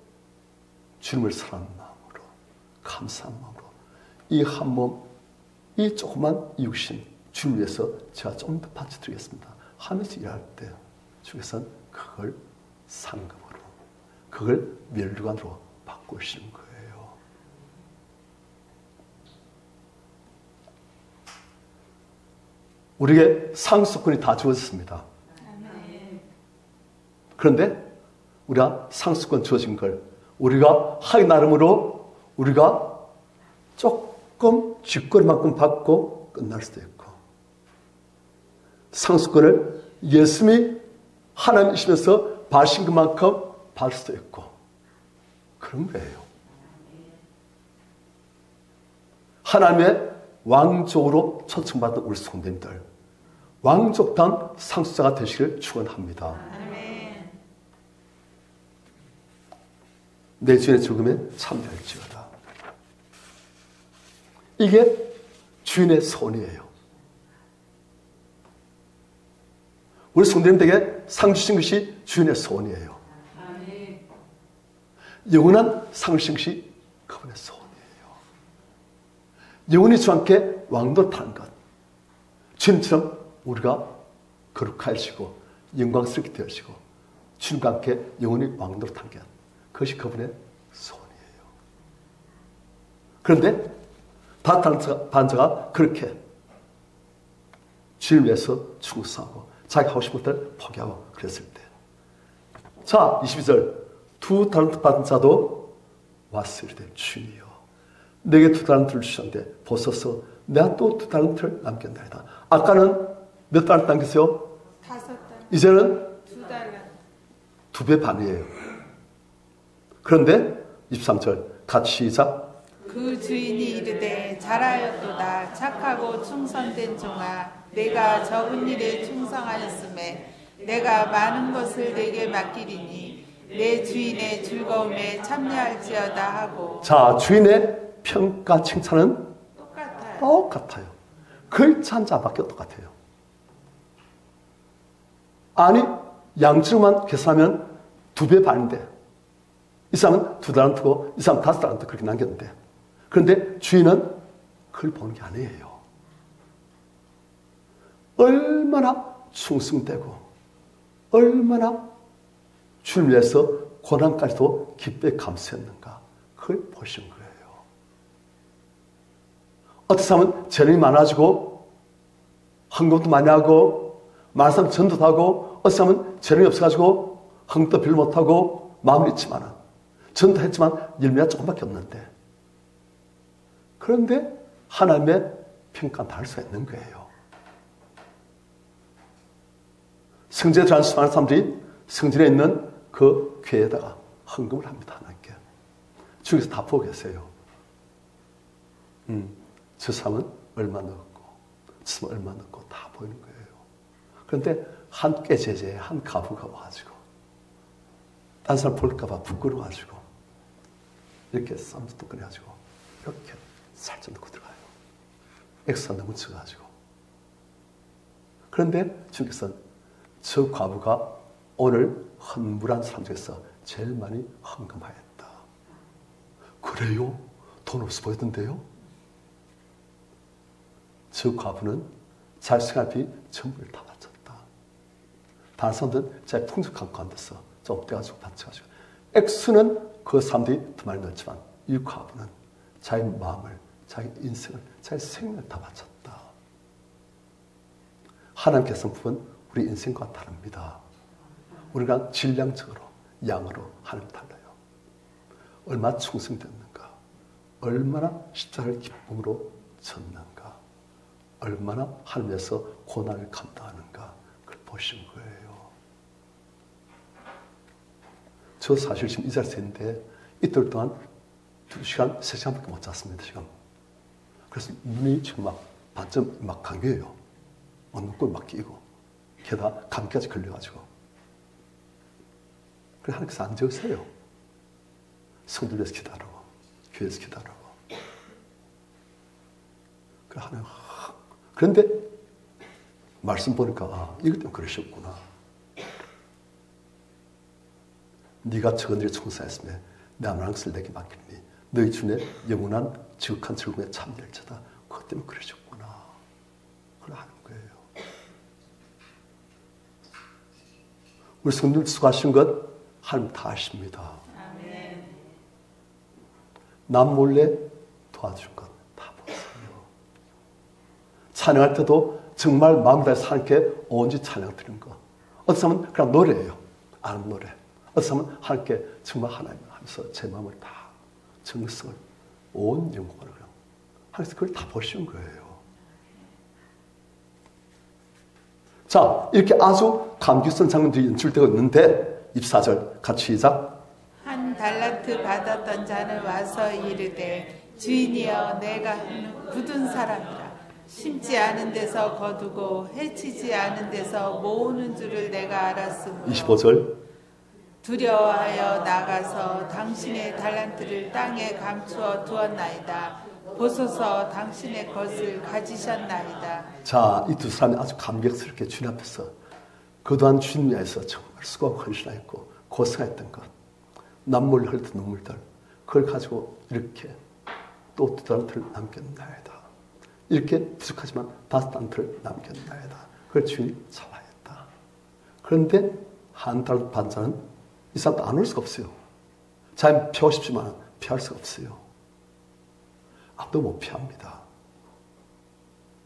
주님을 사랑하는 마음으로, 감사한 마음으로 이 한 몸, 이 조그만 육신 주님 위해서 제가 좀 더 바쳐드리겠습니다 하면서 일할 때 주께서는 그걸 상급으로, 그걸 멸류관으로 바꾸시는 거예요. 우리에게 상속권이 다 주어졌습니다. 그런데 우리가 상속권 주어진 걸 우리가 하기 나름으로 우리가 조금 쥐꼬리만큼 받고 끝날 수도 있고, 상속권을 예수님이 하나님이시면서 받으신 것만큼 받을 수도 있고, 그런 거예요. 하나님의 왕족으로 초청받은 우리 성도님들, 왕족단 상속자가 되시길 축원합니다. 내 주인의 즐거움에 참여할지어다. 이게 주인의 소원이에요. 우리 성도님들에게 상 주신 것이 주인의 소원이에요. 영원한 상을 주신 것이 그분의 소원이에요. 영원히 주와 함께 왕노릇하는 것, 주님처럼 우리가 거룩하시고 영광스럽게 되시고 주님과 함께 영원히 왕노릇하는 것, 그것이 그분의 소원이에요. 그런데 다른 반자가 그렇게 주님을 위해서 충성하고 자기 하고 싶은 것을 포기하고 그랬을 때, 자 22절, 두 달란트 받은 자도 와서 이르되 주님이여 내게 두 달란트를 주셨는데 보소서 내가 또 두 달란트를 남겼나이다. 아까는 몇 달란트 남겼어요? 5달란트. 이제는 2달란트. 2배 반이에요. 그런데 23절 같이 시작. 그 주인이 이르되 잘하였도다 착하고 충성된 종아, 내가 적은 일에 충성하였음에 내가 많은 것을 내게 맡기리니 내 주인의 즐거움에 참여할지어다 하고. 자, 주인의 평가 칭찬은 똑같아요. 글자 한 자밖에 똑같아요. 아니 양치로만 계산하면 2배 반인데 이 사람은 2달란트고 이 사람은 5달란트 그렇게 남겼는데, 그런데 주인은 그걸 보는 게 아니에요. 얼마나 충성되고 얼마나 주님을 위해서 고난까지도 기쁘게 감수했는가, 그걸 보신 거예요. 어떤 사람은 재능이 많아지고 헌금도 많이 하고 많은 사람은 전도도 하고, 어떤 사람은 재능이 없어가지고 헌금도 별로 못하고 마음이 있지만 전도했지만 열매가 조금밖에 없는데, 그런데 하나님의 평가는 다를 수가 있는 거예요. 성전에 들어간 수많은 사람들이 성전에 있는 그 궤에다가 헌금을 합니다. 하나님께. 주께서 다 보고 계세요. 저 사람은 얼마 넣었고 저 사람은 얼마 넣었고 다 보이는 거예요. 그런데 한 꾀제제에 한 가부가 와가지고 딴 사람 볼까봐 부끄러워가지고 이렇게 쌈도 꺼내가지고 이렇게 살짝 넣고 들어가요. 액수가 너무 적어가지고. 그런데 주께서는 저 과부가 오늘 헌물한 사람 중에서 제일 많이 헌금하였다. 그래요? 돈 없어 보이던데요? 저 과부는 자기 생활비 전부를 다 바쳤다. 다른 사람들은 자기 풍족 갖고 안 돼서 좀 떼가지고 바쳐가지고. 액수는 그 사람들이 더 많이 넣었지만 이 과부는 자기 마음을, 자기 인생을, 자기 생명을 다 바쳤다. 하나님께서 부은 우리 인생과 다릅니다. 우리가 질량적으로, 양으로 하나님 달라요. 얼마나 충성됐는가, 얼마나 십자가를 기쁨으로 졌는가, 얼마나 하나님께서 고난을 감당하는가, 그걸 보신 거예요. 저 사실 지금 이 자리에서 있는데 이틀 동안 2시간, 3시간밖에 못 잤습니다, 지금. 그래서 눈이 지금 막 반쯤 막 감겨요. 눈곱 막 끼고, 게다가 감기까지 걸려가지고. 그래서 하나님께서 안 적으세요. 성도에서 기다리고, 교회에서 기다리고. 그래, 하나님, 그런데 말씀 보니까, 아, 이것 때문에 그러셨구나. 네가 적은 일에 총사했으면 내 아무런 것을 내게 맡기니 너희 주내 영원한 지극한 즐거움에 참될지다. 그것 때문에 그러셨구나. 그걸 하는 거예요. 우리 성도님 수고하신 것 하나님 다 아십니다. 아멘. 남 몰래 도와준 것 다 보세요. 찬양할 때도 정말 마음 다해서 하나님께 온전히 찬양 드리는 것. 어떤 사람은 그냥 노래예요. 아는 노래. 어떤 사람은 하나님께 정말 하나님 하면서 제 마음을 다 정성을 온 영혼을 그냥 하나님께서 그걸 다 보시는 거예요. 자, 이렇게 아주 감격스러운 장면들이 연출되고 있는데 24절 같이 시작. 한 달란트 받았던 자는 와서 이르되 주인이여 내가 굳은 사람이라 심지 않은 데서 거두고 해치지 않은 데서 모으는 줄을 내가 알았으므로 25절 두려워하여 나가서 당신의 달란트를 땅에 감추어 두었나이다. 보소서 당신의 것을 가지셨나이다. 자, 이 두 사람이 아주 감격스럽게 주님 앞에서 그동안 주님 위해서 정말 수고하고 헌신하였고 고생했던 것, 남몰래 흘렸던 눈물들, 그걸 가지고 이렇게 또 두 달란트를 남겼나이다. 이렇게 부족하지만 5달란트를 남겼나이다. 그걸 주님 잘하였다. 그런데 한 달란트 받은 자는 이 사람도 안 올 수가 없어요. 자기는 피하고 싶지만 피할 수가 없어요. 아무도 못 피합니다.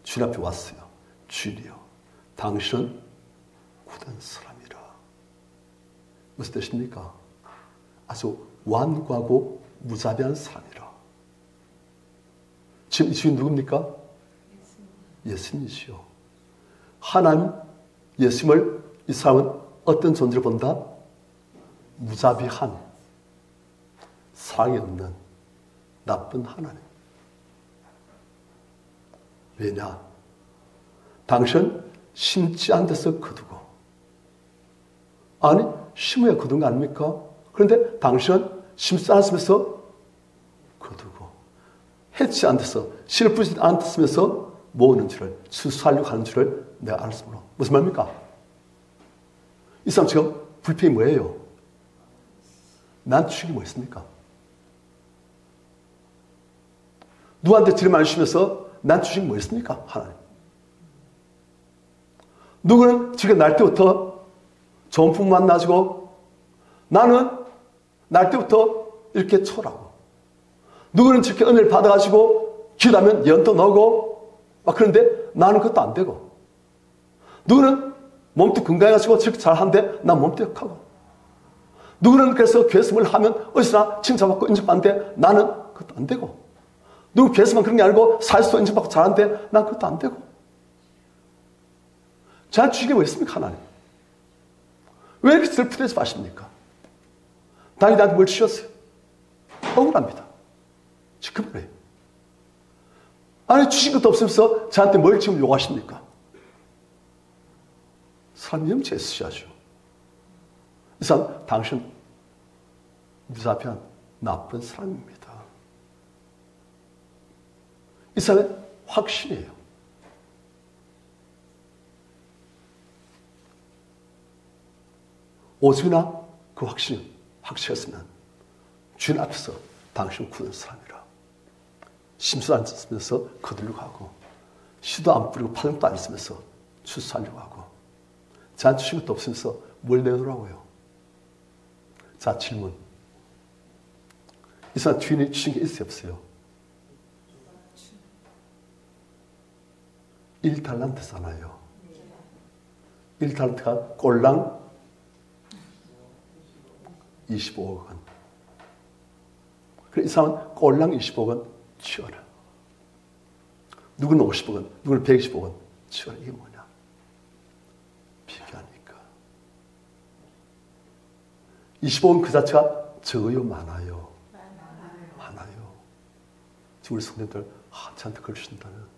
주님 앞에 왔어요. 주님이여, 당신은 굳은 사람이라. 무슨 뜻입니까? 아주 완고하고 무자비한 사람이라. 지금 이 주인 누굽니까? 예수님이시요. 하나님 예수님을 이 사람은 어떤 존재로 본다? 무자비한, 사랑이 없는 나쁜 하나님. 왜냐? 당신 심지 않은 데서 거두고, 아니 심어야 거둔 거 아닙니까? 그런데 당신은 심지 않았으면서 거두고, 해치 않은 데서 씨를 뿌리지 않았으면서 모으는 줄을, 수수하려고 하는 줄을 내가 알았으므로. 무슨 말입니까? 이 사람 지금 불평이 뭐예요? 난 주식이 뭐 있습니까? 누구한테 지름 안 주시면서 난 주식이 뭐 있습니까? 하나님. 누구는 지금 날 때부터 좋은 품 만나지고 나는 날 때부터 이렇게 초라하고, 누구는 저렇게 은혜를 받아가지고 기도하면 연도 넣고 막 그런데 나는 그것도 안 되고, 누구는 몸도 건강해가지고 저렇게 잘하는데 난 몸도 약하고, 누구는 그래서 교회생활을 하면 어디서나 칭찬받고 인정받는데 나는 그것도 안 되고, 누구 교회에서만 그런 게 아니고 사회에서도 인정받고 잘하는데 난 그것도 안 되고. 저한테 주식이 뭐 있습니까? 하나님. 왜 이렇게 슬프대지 마십니까? 당연히 나한테 뭘 주셨어요? 억울합니다. 지금 그래요. 아니, 주신 것도 없으면서 저한테 뭘 지금 요구하십니까? 사람 영체에 쓰셔야죠. 이 사람, 당신 무자비한 나쁜 사람입니다. 이 사람의 확신이에요. 오죽이나 그 확신이 확실했으면 주인 앞에서 당신 굳은 사람이라. 심수도 안 쓰면서 거들려 가고, 시도 안 뿌리고 파종도 안 쓰면서 추수하려고 하고, 저한테 주신 것도 없으면서 뭘 내놓으라고요? 자, 질문. 이 사람 주인이 주신 게 있어요, 없어요? 1달란트잖아요. 1달란트가 꼴랑 25억 원. 그래, 이 사람은 꼴랑 25억 원 치워라. 누구는 50억 원, 누구는 120억 원 치워라. 이게 뭐냐? 비교하니까. 25억 원 그 자체가 적어요, 많아요? 많아요. 지금 우리 성도님들, 저한테 글 주신다는.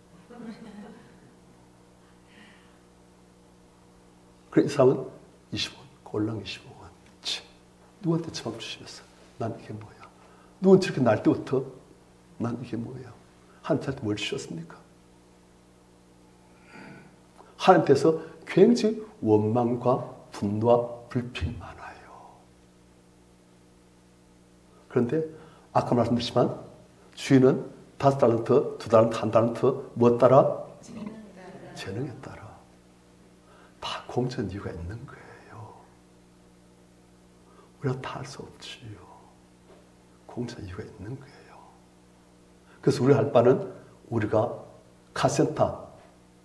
그래, 이 사람은 20원, 꼴랑 25원. 누구한테 처음 주시면서, 난 이게 뭐야? 누군 저렇게 날 때부터, 난 이게 뭐야? 하나님한테 뭘 주셨습니까? 하나님께서 굉장히 원망과 분노와 불평이 많아요. 그런데, 아까 말씀드렸지만, 주인은 5달란트, 2달란트, 1달란트, 뭐 따라? 재능에 따라. 다 공정한 이유가 있는 거예요. 우리가 다 할 수 없지요. 공정한 이유가 있는 거예요. 그래서 우리 할 바는 우리가 카센터,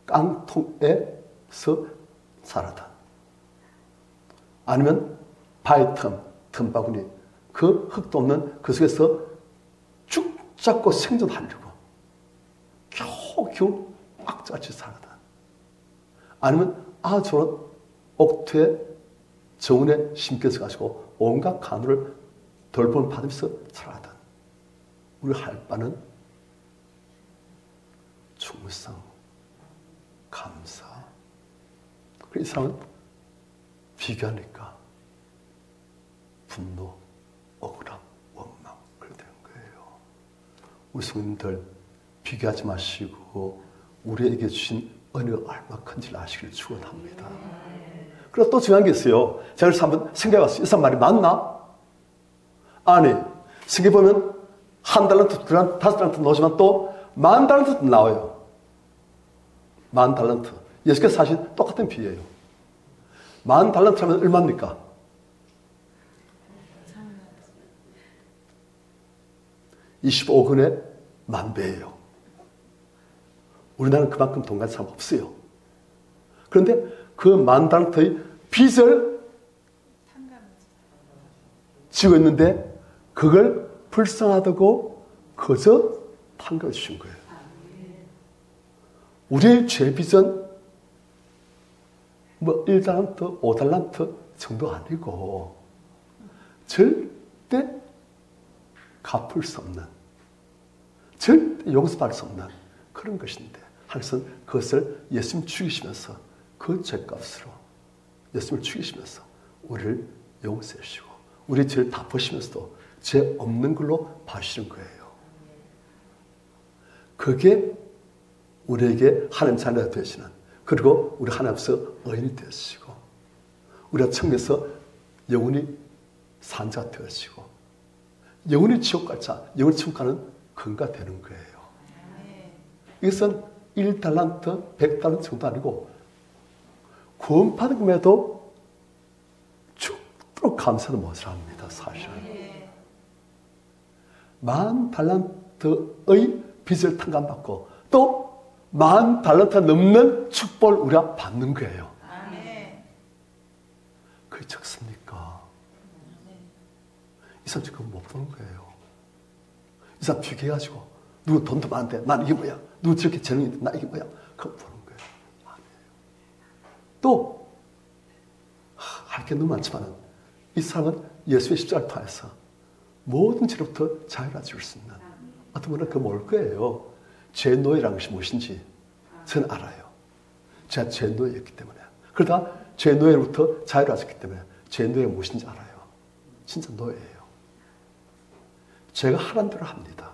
깡통에서 살아다. 아니면 바위 틈바구니, 그 흙도 없는 그 속에서 쭉 잡고 생존하려고 겨우 악자같이 살아다. 아니면 저런 옥토에 정원에 심겨서 가지고 온갖 간호를 돌봄을 받으면서 살아가던 우리 할 바는 충성, 감사. 이 사람은 비교하니까 분노, 억울함, 원망 그렇게 되는 거예요. 우리 성도님들 비교하지 마시고 우리에게 주신 은혜가 얼마나 큰지를 아시기를 축원합니다. 그리고 또 중요한 게 있어요. 제가 그래서 한번 생각해봤어요. 이 사람 말이 맞나? 아니, 생각해보면 1달란트, 2달란트, 5달란트 나오지만 또 10,000달란트도 나와요. 10,000달란트. 예수께서 사실 똑같은 비유예요. 10,000달란트 하면 얼마입니까? 25억 원의 10,000배예요. 우리나라는 그만큼 돈 가진 사람 없어요. 그런데 그 10,000달란트의 빚을 지고 있는데 그걸 불쌍하다고 그저 판결해 주신 거예요. 우리의 죄 빚은 뭐 1달란트, 5달란트 정도 아니고 절대 갚을 수 없는, 절대 용서받을 수 없는 그런 것인데 하나님은 그것을 예수님 죽이시면서 그 죄값으로 예수님을 죽이시면서 우리를 용서해 주시고 우리 죄를 다 보시면서도 죄 없는 걸로 봐주시는 거예요. 그게 우리에게 하나님 자녀가 되시는, 그리고 우리 하나님 앞에서 의인이 되시고 우리가 천국에서 영원히 산자가 되시고 영원히 지옥 갈 자, 영원히 지옥 가는 근거가 되는 거예요. 이것은 1달란트, 100달란트 정도 아니고 구원받은 금에도 죽도록 감사도 못합니다. 사실은 10,000달란트의 빚을 탕감받고 또 10,000달란트 넘는 축복을 우리가 받는 거예요. 그게 적습니까? 이 사람 지금 못 보는 거예요. 이 사람 비교해가지고 누구 돈도 많은데 난 이게 뭐야? 누구 저렇게 재능이 있는데 나 이게 뭐야? 그거 보는 거예요. 아니에요. 또 알 게 너무 많지만 이 사람은 예수의 십자가를 통해서 모든 죄로부터 자유로워질 수 있는, 어떤 분은 그거 모를 거예요. 죄 노예라는 것이 무엇인지 저는 알아요. 제가 죄 노예였기 때문에. 그러다 죄 노예로부터 자유로워졌기 때문에 죄 노예가 무엇인지 알아요. 진짜 노예예요. 죄가 하라는 대로 합니다.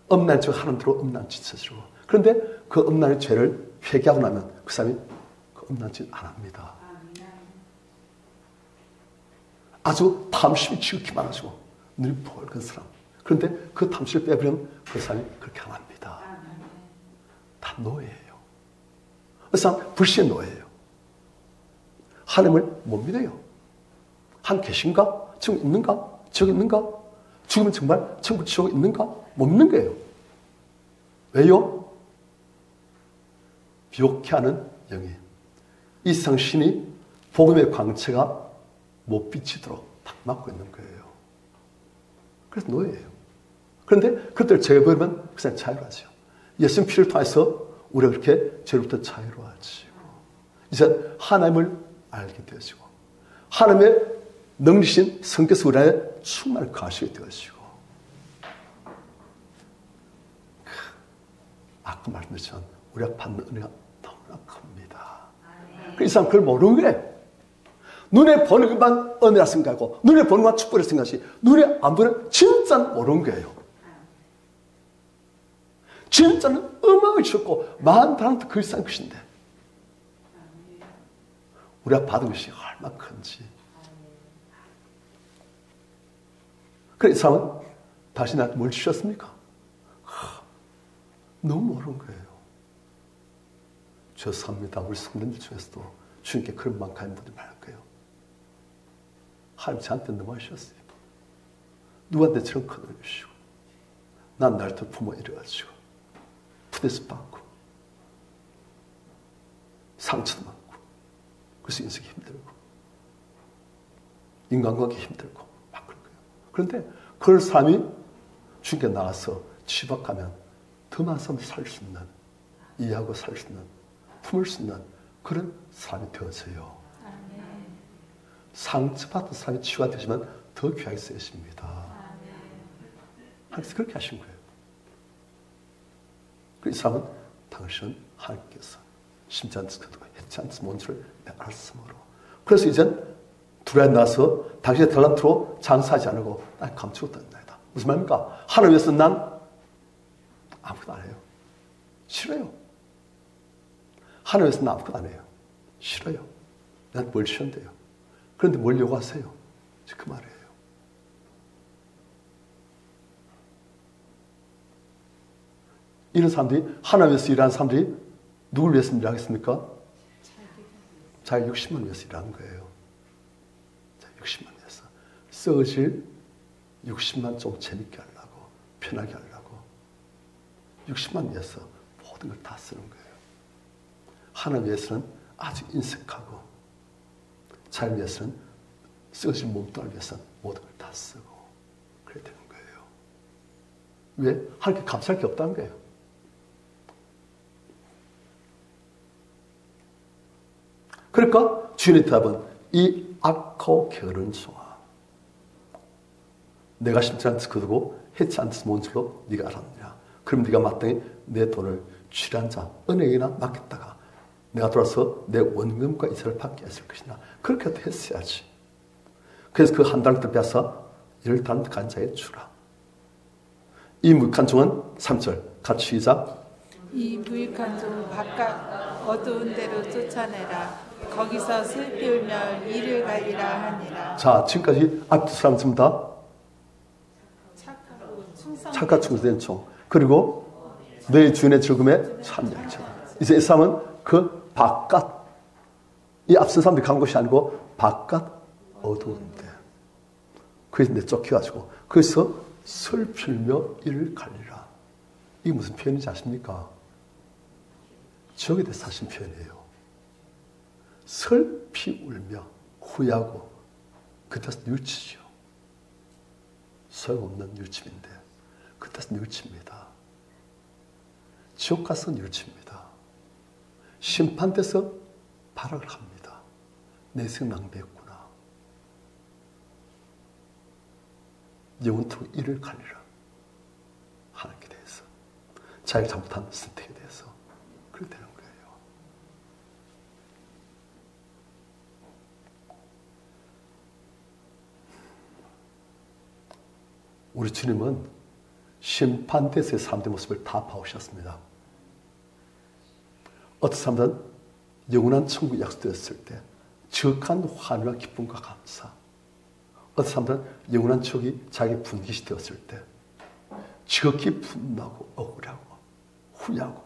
엄난 죄가 하라는 대로 엄난 짓을 지르고, 그런데 그 엄난의 죄를 회개하고 나면 그 사람이 그 엄난 짓 안 합니다. 아주 탐심이 지극히 많아지고 눈이 붉은 사람. 그런데 그 탐심을 빼버리면 그 사람이 그렇게 안 합니다. 다 노예예요. 그 사람 불신의 노예예요. 하나님을 못 믿어요. 하나님 계신가? 지금 있는가? 지옥 있는가? 죽으면 정말 천국 지옥 있는가? 못 믿는 거예요. 왜요? 비옥해하는 영이, 이 상신이 복음의 광채가 못 비치도록 딱 막고 있는 거예요. 그래서 노예예요. 그런데 그것들 제거해버리면 그 사람이 자유로워져요. 예수님 피를 통해서 우리가 그렇게 죄로부터 자유로워지고, 이제 하나님을 알게 되어지고, 하나님의 능리신 성께서 우리 안에 충만히 거하시게 되어지고, 아까 말씀드렸지만 우리가 받는 은혜가 너무나 큽니다. 그 이상 그걸 모르는 거예요. 눈에 보는 것만 은혜라 생각하고, 눈에 보는 것만 축복이라 생각하지, 눈에 안 보는 진짜는 모르는 거예요. 진짜는 음악을 주셨고 많은 사람도 그 이상 것인데, 우리가 받은 것이 얼마나 큰지. 그래, 이 사람은 다시 나한테 뭘 주셨습니까? 너무 모르는 거예요. 죄송합니다. 우리 성도님들 중에서도 주님께 그런 마음 가진 분들이 많을 거예요. 하나님 저한테 너무 하셨어요. 누구한테 저런 큰 은혜 주시고, 난 날도 부모 이래가지고 부대서 받고 상처도 많고, 그래서 인생이 힘들고 인간관계 힘들고 막 그런 거예요. 그런데 그런 사람이 주님께 나와서 치박하면 더 많은 사람들이 살 수 있는, 이해하고 살 수 있는, 품을 수 있는 그런 사람이 되어져요. 상처받은 사람이 치유가 되시면 더 귀하게 쓰여집니다. 하나님께서 그렇게 하신 거예요. 이 사람은 당신은 하나님께서 심지 않듯 해치 않듯 뭔지를 알았으므로, 그래서 이젠 두려워 나서 당신의 탤런트로 장사하지 않고 난 감추고 뜬다. 무슨 말입니까? 하나님 위해서 난 아무것도 안 해요. 싫어요. 하나님 위해서 난 아무것도 안 해요. 싫어요. 난 뭘 싫은데요. 그런데 뭘 요구하세요? 그 말이에요. 이런 사람들이, 하나님 위해서 일하는 사람들이 누굴 위해서 일하겠습니까? 자기 욕심만 위해서 일하는 거예요. 자기 욕심만 위해서. 썩어질 욕심만 좀 재밌게 하려고, 편하게 하려고, 욕심만 위해서 모든 걸 다 쓰는 거예요. 하나님 위해서는 아주 인색하고, 자기 위해서는 썩어질 몸뚱아리 위해서 모든 걸 다 쓰고, 그래야 되는 거예요. 왜? 하나님께 감사할 게 없다는 거예요. 그러니까 주님의 대답은 이 악하고 게으른 종아, 내가 심지 않듯 거두고 해치 않듯 몬 줄로 네가 알았느냐. 그럼 네가 마땅히 내 돈을 취한 자 은행이나 맡겼다가 내가 돌아서 내 원금과 이자를 받게 했을 것이나 그렇게 했어야지. 그래서 그 한 달란트 빼서 10달란트 간 자에 주라. 이 무익한 종은 3절 같이 시작. 이 무익한 종 바깥 어두운 데로 쫓아내라. 거기서 슬피 울며 이를 갈리라 하니라. 자, 지금까지 앞 두 사람 전부 다 착하고 충성된 종, 그리고 너희 주인의 즐거움에 참여한 종. 이제 이 사람은 그 바깥, 이 앞선 사람들이 간 곳이 아니고 바깥 어두운데, 그래서 내쫓겨가지고 그래서 슬피며 이를 갈리라. 이게 무슨 표현인지 아십니까? 지옥에 대해서 하신 표현이에요. 슬피 울며 후회하고, 그 뜻은 뉘우치죠. 소용없는 뉘우침인데 그 뜻은 뉘우칩니다. 지옥 가서 뉘우칩니다. 심판돼서 발악을 합니다. 내 인생 낭비했구나. 영원토록 이를 갈리라. 하나님께 대해서. 자기가 잘못한 선택에 대해서. 그렇게 되는 거예요. 우리 주님은 심판대에서의 사람들의 모습을 다 봐오셨습니다. 어떤 사람들은 영원한 천국 약속되었을 때 지극한 환희와 기쁨과 감사, 어떤 사람들은 영원한 추억이 자기 분깃이 되었을 때 지극히 분노하고 억울하고 후회하고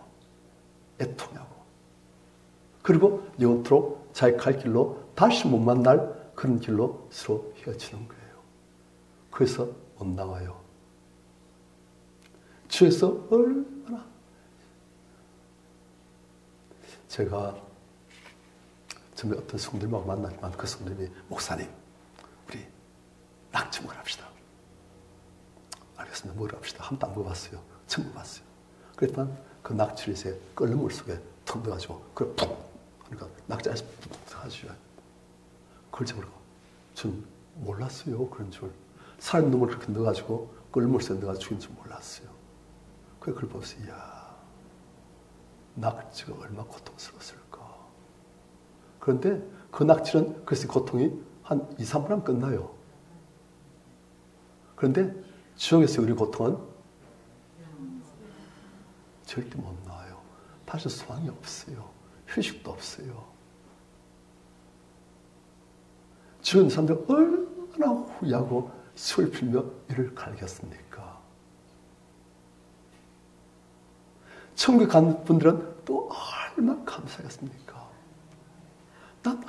애통하고, 그리고 영원토록 자기 갈 길로 다시 못 만날 그런 길로 서로 헤어지는 거예요. 그래서 못 나와요. 주에서 얼마나. 제가 처음에 어떤 성도님하고 만나지만 그 성도님이 목사님, 우리 낙지 먹으러 합시다. 알겠습니다. 먹으러 합시다. 한 번 안 먹어봤어요. 처음 먹어봤어요. 그랬더니 그 낙지를 이제 끓는 물 속에 턱 넣어가지고 그걸 푹 그러니까 낙지 안에서 푹 하죠. 그걸 잡으라고. 저는 몰랐어요. 그런 줄. 살인 놈을 그렇게 넣어가지고 끓는 물 속에 넣어가지고 죽인 줄 몰랐어요. 그걸 보면서 이야, 낙지가 얼마나 고통스러웠을까. 그런데 그 낙지는 그래서 고통이 한 2, 3분 하면 끝나요. 그런데 지옥에서 우리 고통은 절대 못 나와요. 다시 소망이 없어요. 휴식도 없어요. 지옥에 사람들 얼마나 후회하고 슬피며 이를 갈겼습니까? 천국에 간 분들은 또 얼마나 감사했습니까? 난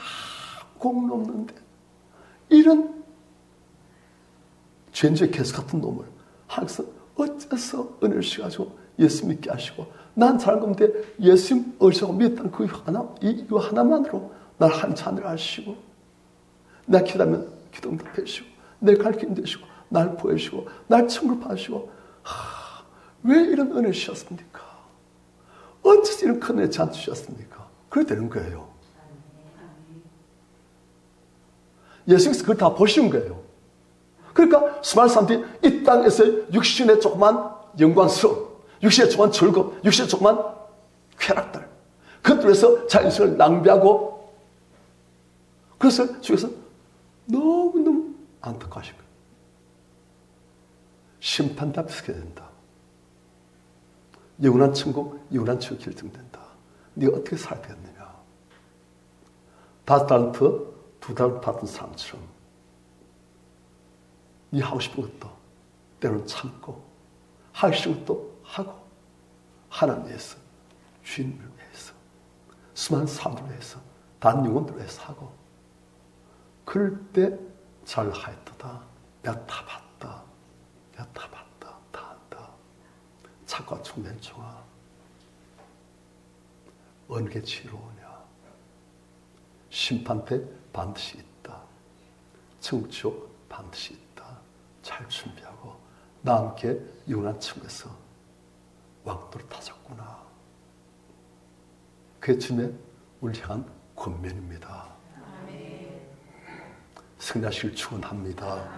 아무것도 없는데 이런 죄인의 개수 같은 놈을 하나님께서 어째서 은혜를 주셔가지고 예수 믿게 하시고, 난 잘 건데 예수 어디서 믿었다는 이거 하나만으로 날 한치 하늘 하시고, 내가 기도하면 기도 응답해 주시고, 내 갈 길 되시고, 날 보여주시고, 날 천국을 봐주시고, 왜 이런 은혜를 주셨습니까? 어째서 이런 큰 은혜 저한테 주셨습니까? 그래 되는 거예요. 예수님께서 그걸 다 보시는 거예요. 그러니까 수많은 사람들이 이 땅에서 육신의 조그만 영광스러움, 육신의 조그만 즐거움, 육신의 조그만 쾌락들, 그것들에서 자신을 낭비하고, 그래서 주께서 너무너무 안타까우신 거예요. 심판다 비슷하게 된다. 영원한 천국, 영원한 천국 결정된다. 네가 어떻게 살아야 되겠느냐. 5달란트, 2달란트 받은 사람처럼 네 하고 싶은 것도 때로는 참고, 하기 싫은 것도 하고, 하나님 위해서, 주님을 위해서, 수많은 사람들을 위해서, 다른 영혼들을 위해서 하고, 그럴 때 잘 하였도다. 내가 다 봤다. 내가 다 봤다. 다 한다. 착과 총명청아, 어느 게 지혜로우냐. 심판 때 반드시 있다. 천국 지옥 반드시 있다. 잘 준비하고 나 함께 영원한 천국에서 왕도를 타졌구나. 그게 주님의 우리 향한 권면입니다. 승리하시길 축원합니다.